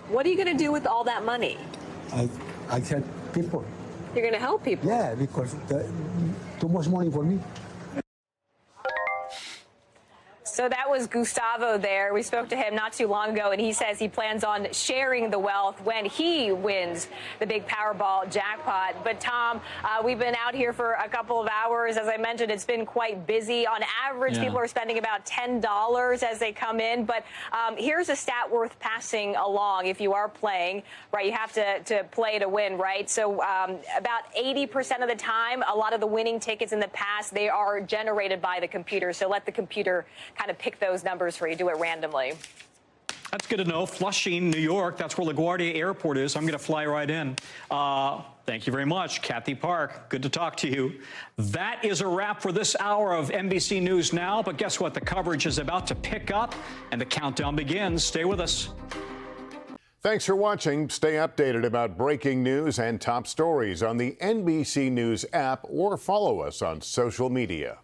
What are you going to do with all that money? I help people. You're going to help people? Yeah, because too much money for me. So that was Gustavo there. We spoke to him not too long ago, and he says he plans on sharing the wealth when he wins the big Powerball jackpot. But, Tom, we've been out here for a couple of hours. As I mentioned, it's been quite busy. On average, people are spending about $10 as they come in. But here's a stat worth passing along if you are playing, right? You have to play to win, right? So about 80% of the time, a lot of the winning tickets in the past, they are generated by the computer. So let the computer kind of pick those numbers for you. Do it randomly. That's good to know. Flushing, New York. That's where LaGuardia Airport is. I'm going to fly right in. Thank you very much, Kathy Park. Good to talk to you. That is a wrap for this hour of NBC News Now. But guess what? The coverage is about to pick up, and the countdown begins. Stay with us. Thanks for watching. Stay updated about breaking news and top stories on the NBC News app or follow us on social media.